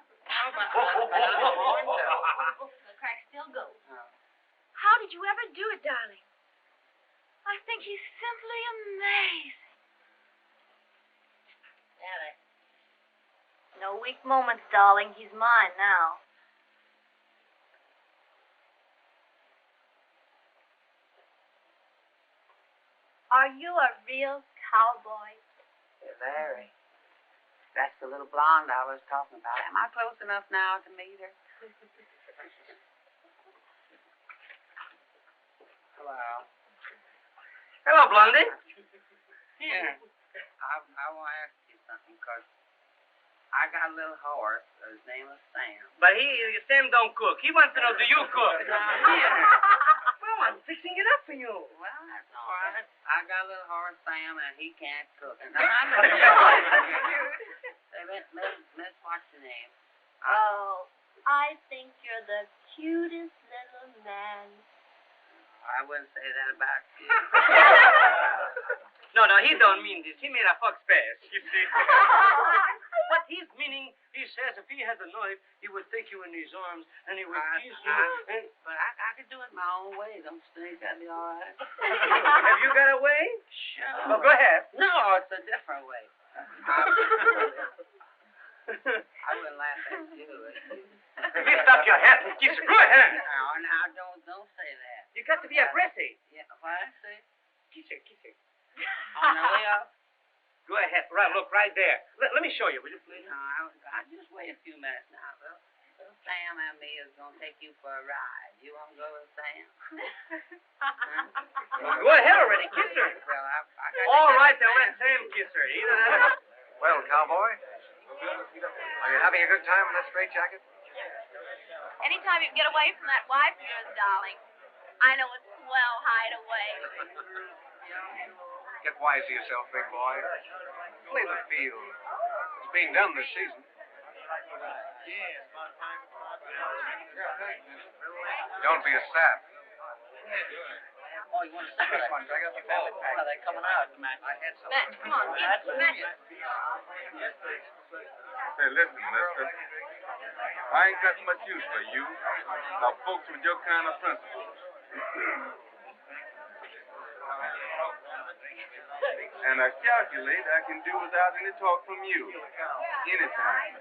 The crack still goes. How did you ever do it, darling? I think he's simply amazing. No weak moments, darling. He's mine now. Are you a real cowboy? Hey, Larry, that's the little blonde I was talking about. Am I close enough now to meet her? Hello. Hello, Blondie. Here. I want to ask you something, because I got a little horse. His name is Sam. But Sam don't cook. He wants to know, do you cook? Well, I'm fixing it up for you. Well, that's all right. I got a little horse, Sam, and he can't cook. And I know. Say, Miss, what's your name? Oh, I think you're the cutest little man. I wouldn't say that about you. No, he don't mean this. He made a fuck space, you see. What he's meaning, he says if he had a knife, he would take you in his arms and he would kiss you. But I could do it my own way. Don't you think that'd be all right? Have you got a way? Sure. Well, go ahead. No, it's a different way. I wouldn't laugh at you. Lift up your hat and kiss her. Go ahead. Now, don't say that. You got to be aggressive. Yeah, what I say? Kiss her. On the way up? Go ahead. Right, look, right there. Let me show you, will you, please? No, I'll just wait a few minutes now. Little Sam and me is going to take you for a ride. You want to go with Sam? Well, go ahead already. Kiss her. Well, I All right, then let Sam kiss her. Either that. Well, cowboy, are you having a good time in that straitjacket? Anytime you can get away from that wife of yours, darling. I know a swell hideaway. Get wise to yourself, big boy. Play the field. It's being done this season. Don't be a sap. Oh, you want to see this one? I got the family pack. Oh, they're coming out, Mack. Matt, come on. Matt. Hey, listen, mister. I ain't got much use for you. Now, folks with your kind of principles. And I calculate I can do without any talk from you. Anytime.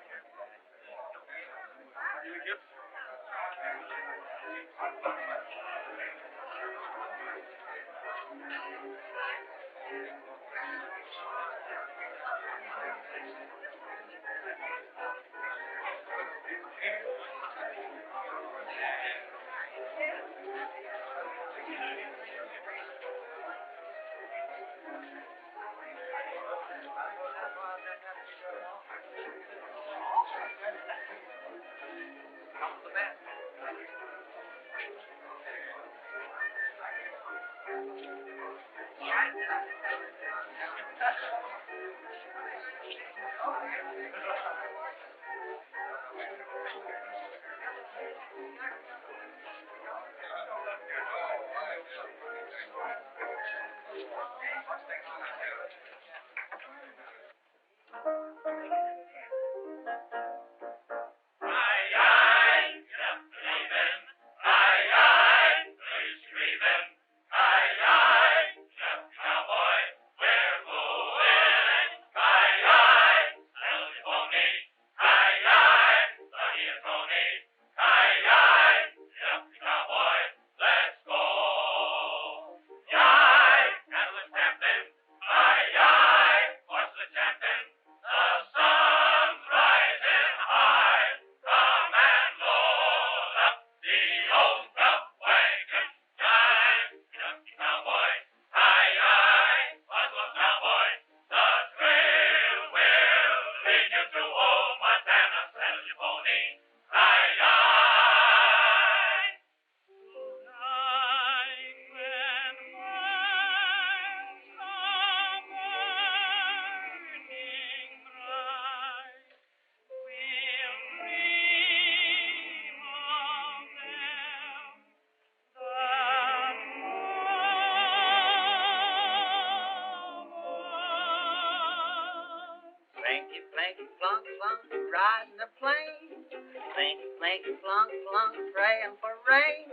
slinky, flunk, flunk, riding the plane. Slinky, slinky, flunk, flunk, praying for rain.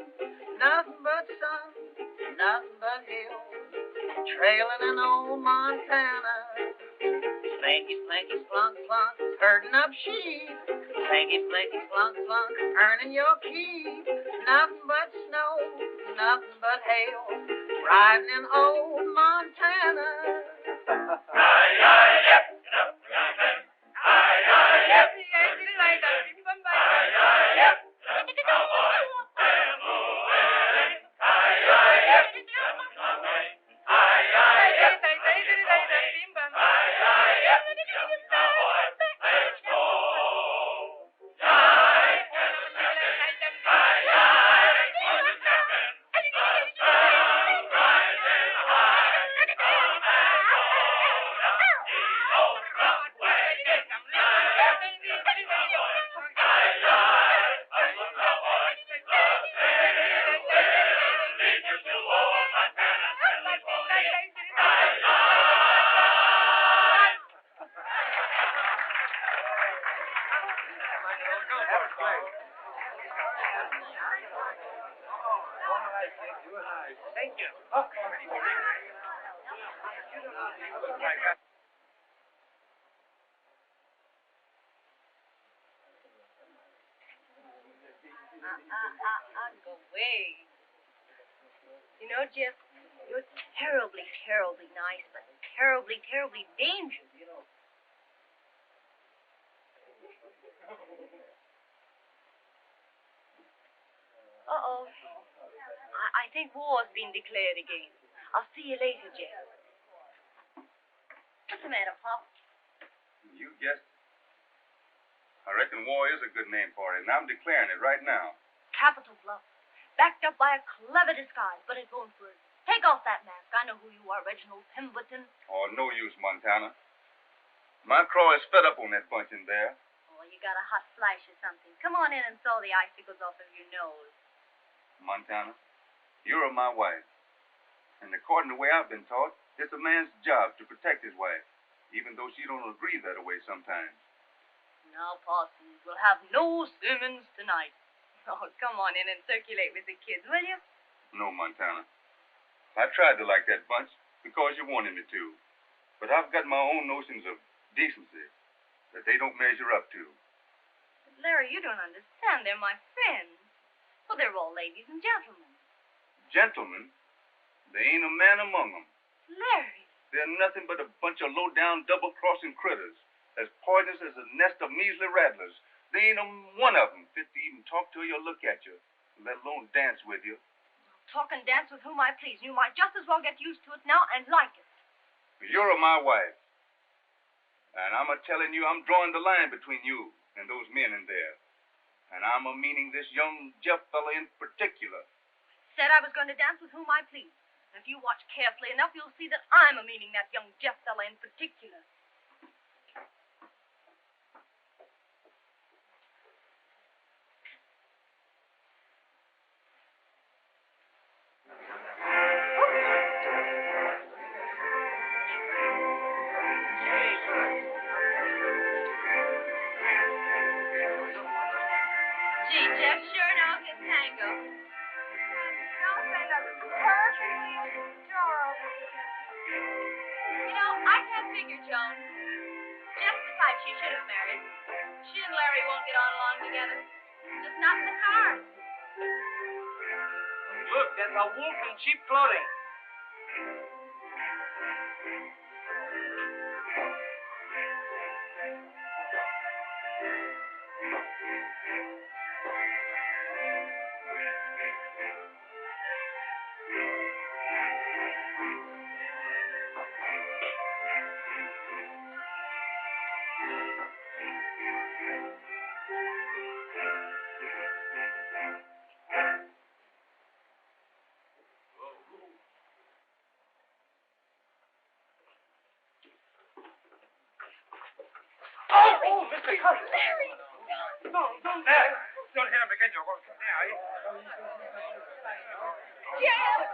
Nothing but sun, nothing but hills, trailing in old Montana. Slinky, slinky, slunk, slunk, herding up sheep. Slinky, slinky, slunk, slunk, earning your keep. Nothing but snow, nothing but hail, riding in old Montana. Thank you. Go away. You know, Jeff, you're terribly, terribly nice, but terribly, terribly dangerous. Uh-oh. I think war's been declared again. I'll see you later, Jeff. What's the matter, Pop? You guessed it. I reckon war is a good name for it, and I'm declaring it right now. Capital bluff. Backed up by a clever disguise, but it's going for it. Take off that mask. I know who you are, Reginald Pemberton. Oh, no use, Montana. My craw is fed up on that bunch in there. Oh, you got a hot flash or something. Come on in and saw the icicles off of your nose. Montana, you're my wife. And according to the way I've been taught, it's a man's job to protect his wife, even though she don't agree that way sometimes. Now, Parsons, we'll have no sermons tonight. Oh, come on in and circulate with the kids, will you? No, Montana. I tried to like that bunch because you wanted me to. But I've got my own notions of decency that they don't measure up to. But, Larry, you don't understand. They're my friends. Well, they're all ladies and gentlemen. Gentlemen? There ain't a man among them. Larry. They're nothing but a bunch of low-down, double-crossing critters, as poisonous as a nest of measly rattlers. There ain't one of them fit to even talk to you or look at you, let alone dance with you. Talk and dance with whom I please. You might just as well get used to it now and like it. You're my wife. And I'm telling you, I'm drawing the line between you and those men in there. And I'm meaning this young Jeff fella in particular. Said I was going to dance with whom I please. And if you watch carefully enough, you'll see that I'm meaning that young Jeff fella in particular. Gee, Jeff sure knows his tango. Don't say that's perfectly adorable. You know, I can't figure, Joan. Jeff's the type she should have married. She and Larry won't get on long together. Just not in the cards. Look, there's a wolf in cheap clothing. Oh, Mr. Larry! Don't hit him again, you're going to Jeff!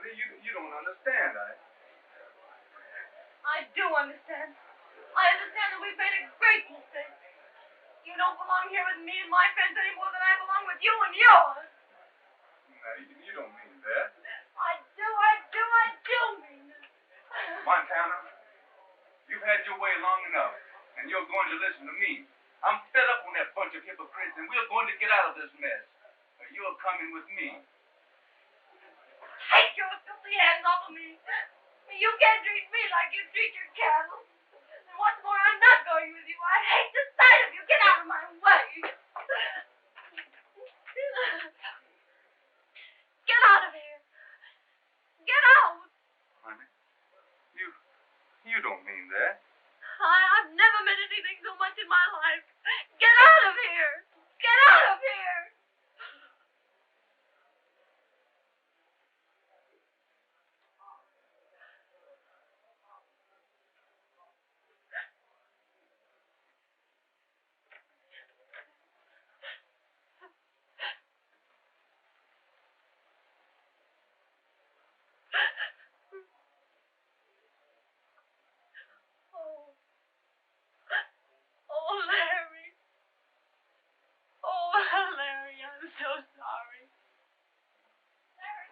honey, you don't understand. I do understand. I understand that we've made a great mistake. You don't belong here with me and my friends any more than I belong with you and yours. Now, you don't mean that. I do mean it. Montana, you've had your way long enough, and you're going to listen to me. I'm fed up on that bunch of hypocrites, and we're going to get out of this mess. You're coming with me. Take your filthy hands off of me. You can't treat me like you treat your cattle. And what's more, I'm not going with you. I hate the sight of you. Get out of my way. Get out of here. Get out. Honey, you don't mean that. I've never meant anything so much in my life. Get out of here. Get out of here. Oh, Larry. Oh, Larry, I'm so sorry. Larry,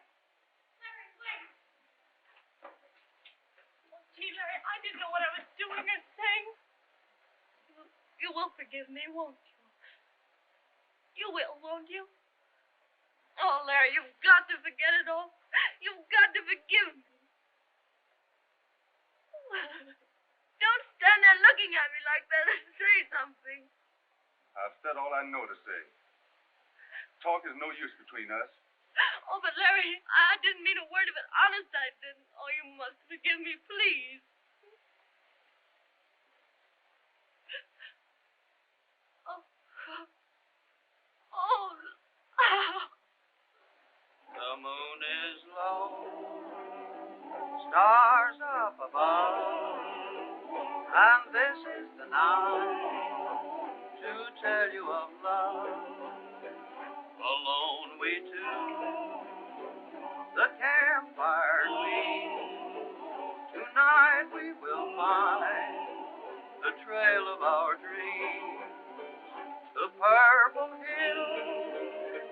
wait. Oh, gee, Larry, I didn't know what I was doing or saying. You will forgive me, won't you? You will, won't you? Oh, Larry, you've got to forget it all. You've got to forgive me. Don't stand there looking at me like that and say something. I've said all I know to say. Talk is no use between us. Oh, but Larry, I didn't mean a word of it. Honest, I didn't. Oh, you must forgive me, please. Oh. The moon is low, stars up above, and this is the night to tell you of love. Alone we two, the campfire gleam. Tonight we will find the trail of our dreams, the purple hills,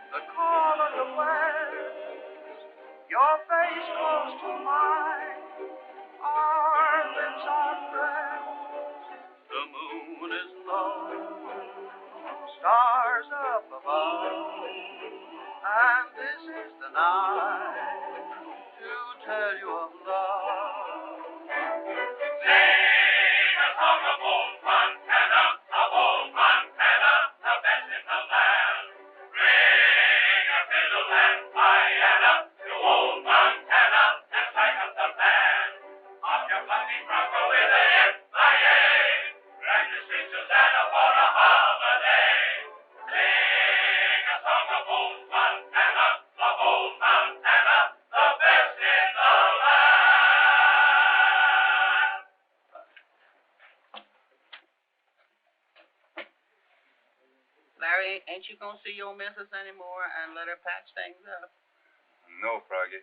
the call of the west, your face close to mine, our lips are pressed. The moon is low, stars up above, and this is the night to tell you of love. Sing a song of old Montana, the best in the land. Ring a fiddle and Diana, to old Montana, and strike up the band. Off your puffy bronco with a yippee, drag the streets of Santa for a holiday. Sing a song of old Montana, the best in the land. Larry, ain't you gonna see your missus anymore and let her patch things up? No, Froggy.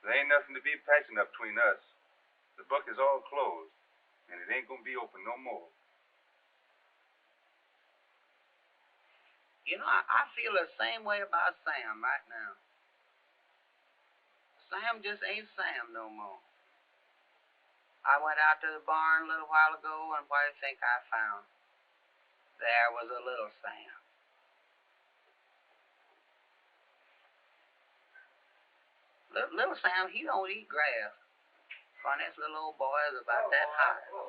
There ain't nothing to be patching up between us. The book is all closed, and it ain't gonna be open no more. You know, I feel the same way about Sam right now. Sam just ain't Sam no more. I went out to the barn a little while ago, and what do you think I found? There was a little Sam. Little Sam, he don't eat grass. Funniest little old boy is about that high. Hello,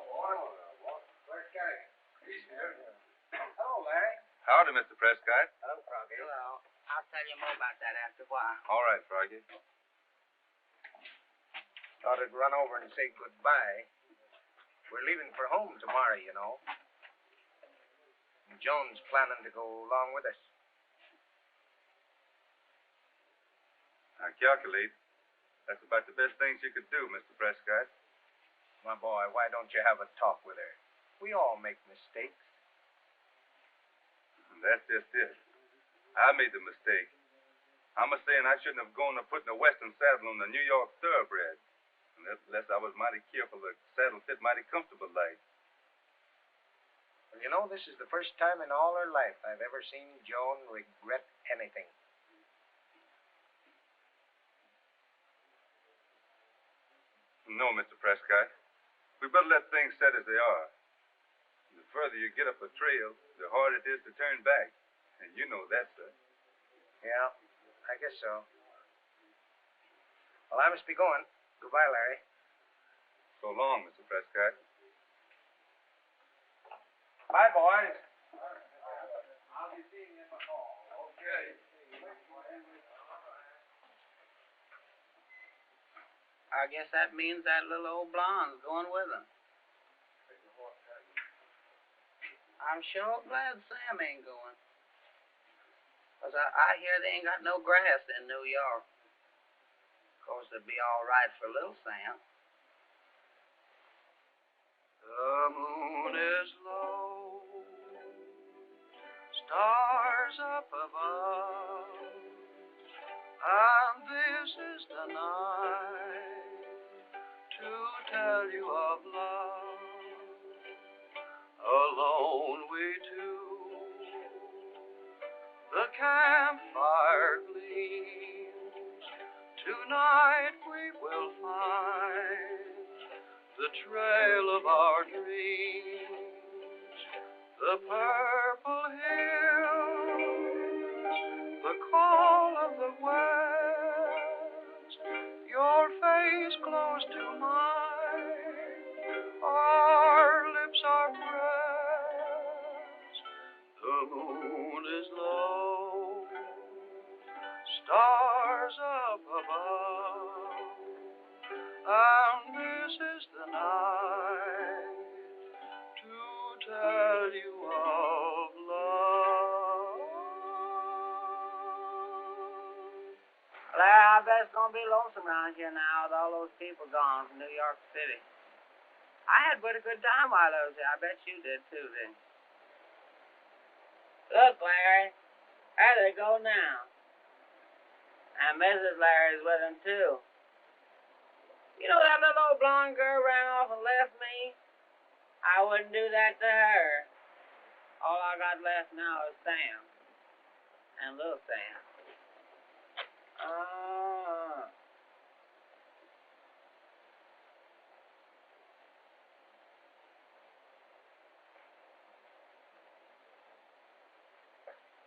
Larry. Howdy, Mr. Prescott. Hello, Froggy. Well, I'll tell you more about that after a while. All right, Froggy. Thought I'd run over and say goodbye. We're leaving for home tomorrow, you know. And Joan's planning to go along with us. I calculate that's about the best thing she could do, Mr. Prescott. My boy, why don't you have a talk with her? We all make mistakes. And that's just it. I made the mistake. I'm saying I shouldn't have gone to putting a Western saddle on the New York thoroughbred. Unless I was mighty careful, the saddle fit mighty comfortable like. Well, you know, this is the first time in all her life I've ever seen Joan regret anything. No, Mr. Prescott. We better let things set as they are. The further you get up a trail, the harder it is to turn back. And you know that, sir. Yeah, I guess so. Well, I must be going. Goodbye, Larry. So long, Mr. Prescott. Bye, boys. I'll be seeing you in the hall. Okay. I guess that means that little old blonde's going with him. I'm sure glad Sam ain't going. 'Cause I hear they ain't got no grass in New York. Of course, it'd be all right for little Sam. The moon is low, stars up above, and this is the night to tell you of love. Alone we two, the campfire gleams. Tonight we will find the trail of our dreams, the purple hills, the call of the west, your face close to mine, our lips are pressed. The moon is low, stars up above, and this is the night to tell you of love. Clair, I bet it's gonna be lonesome around here now with all those people gone from New York City. I had but a good time while I was there. I bet you did too, didn't you? Look, Larry, there they go now. And Mrs. Larry's with him too. You know that little old blonde girl ran off and left me? I wouldn't do that to her. All I got left now is Sam. And little Sam.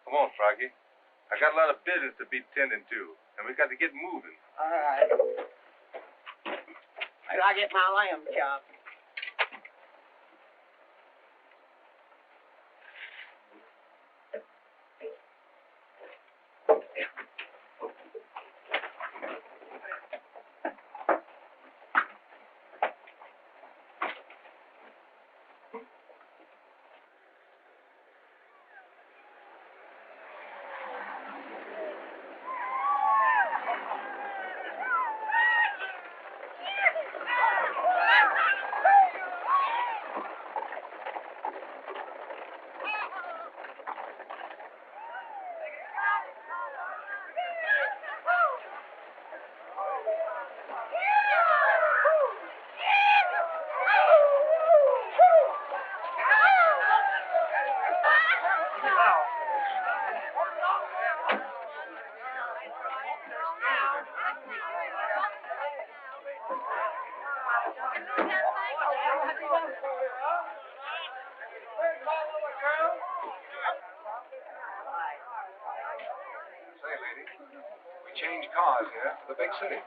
Come on, Froggy. I got a lot of business to be tending to, and we got to get moving. All right. I gotta get my lamb chopped. Say, lady, we changed cars here to the big city.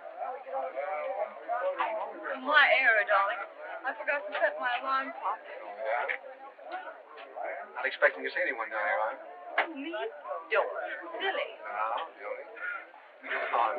My error, darling. I forgot to set my alarm clock. Not expecting to see anyone down here, huh? Me? Don't. Silly. No, Joey. Come on.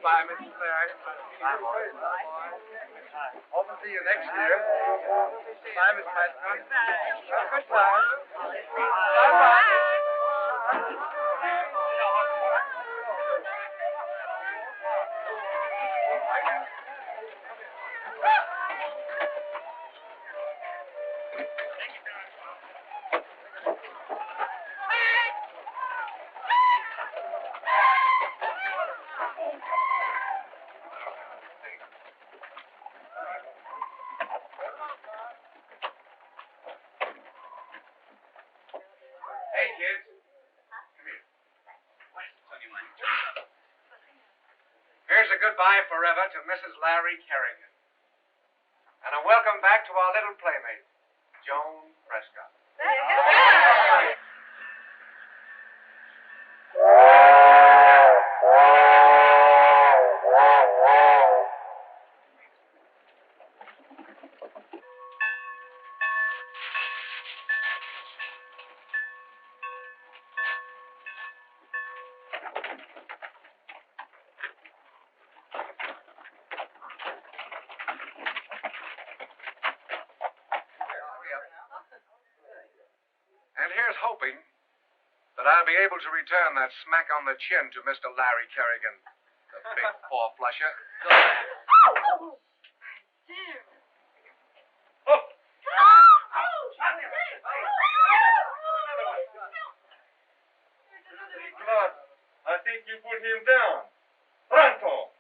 Bye, Mrs. Clair. Bye, boy. Hope to see you next year. Bye, Miss Prescott. Have a good time. Bye-bye. Hey, kids. Come here. What's on your mind? Here's a goodbye forever to Mrs. Larry Kerrigan. And a welcome back to our little playmate, Joan Prescott. And here's hoping that I'll be able to return that smack on the chin to Mr. Larry Kerrigan, the big four-flusher. Claude, I think you put him down. Pronto.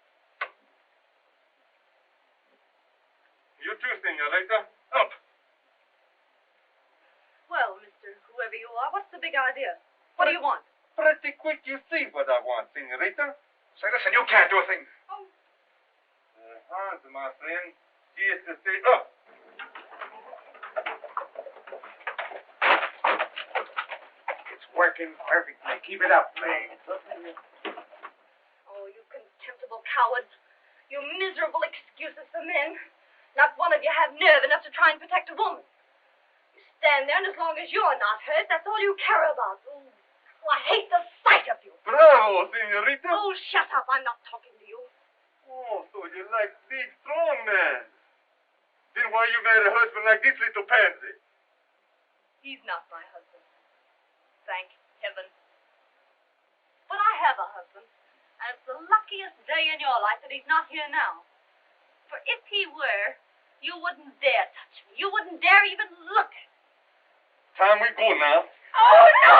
You too, senorita. Up. Well, Mr. Whoever you are, what's the big idea? What do you want? Pretty quick you see what I want, senorita. Say, listen, you can't do a thing. My friend. She is to say up. It's working perfectly. Keep it up, man. Oh, you contemptible cowards. You miserable excuses for men. Not one of you have nerve enough to try and protect a woman. You stand there, and as long as you're not hurt, that's all you care about. Oh, I hate the sight of you. Bravo, senorita. Oh, shut up. I'm not talking to you. Oh, so you like big, strong man. Then why you marry a husband like this little pansy? He's not my husband. Thank heaven. But I have a husband, and it's the luckiest day in your life that he's not here now. For if he were, you wouldn't dare touch me. You wouldn't dare even look at me. Time we go now. Oh, no!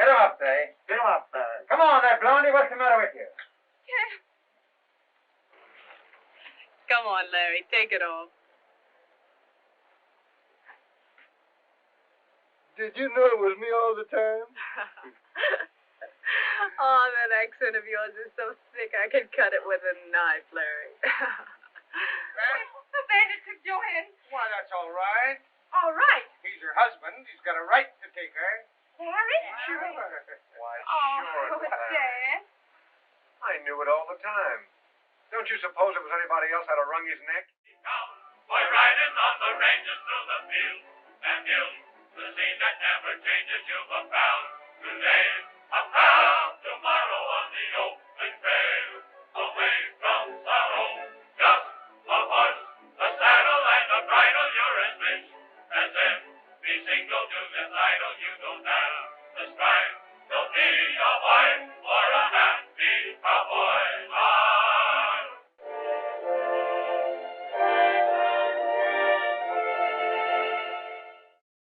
Get him up there. Get him up there. Come on there, Blondie. What's the matter with you? Come on, Larry. Take it off. Did you know it was me all the time? Oh, that accent of yours is so thick I could cut it with a knife, Larry. The bandit took Joanne. Why, that's all right. All right. He's her husband. He's got a right to take her. Larry? Sure. Why, Oh, sure. Dad. I knew it all the time. Don't you suppose if it was anybody else I'd have wrung his neck? Boy riding on the ranges through the fields and hills, the scene that never changes you've found. Today, a proud, tomorrow on the open trail, away from sorrow, just a horse, a saddle, and a bridle. You're as rich as if be single to this idol you go down.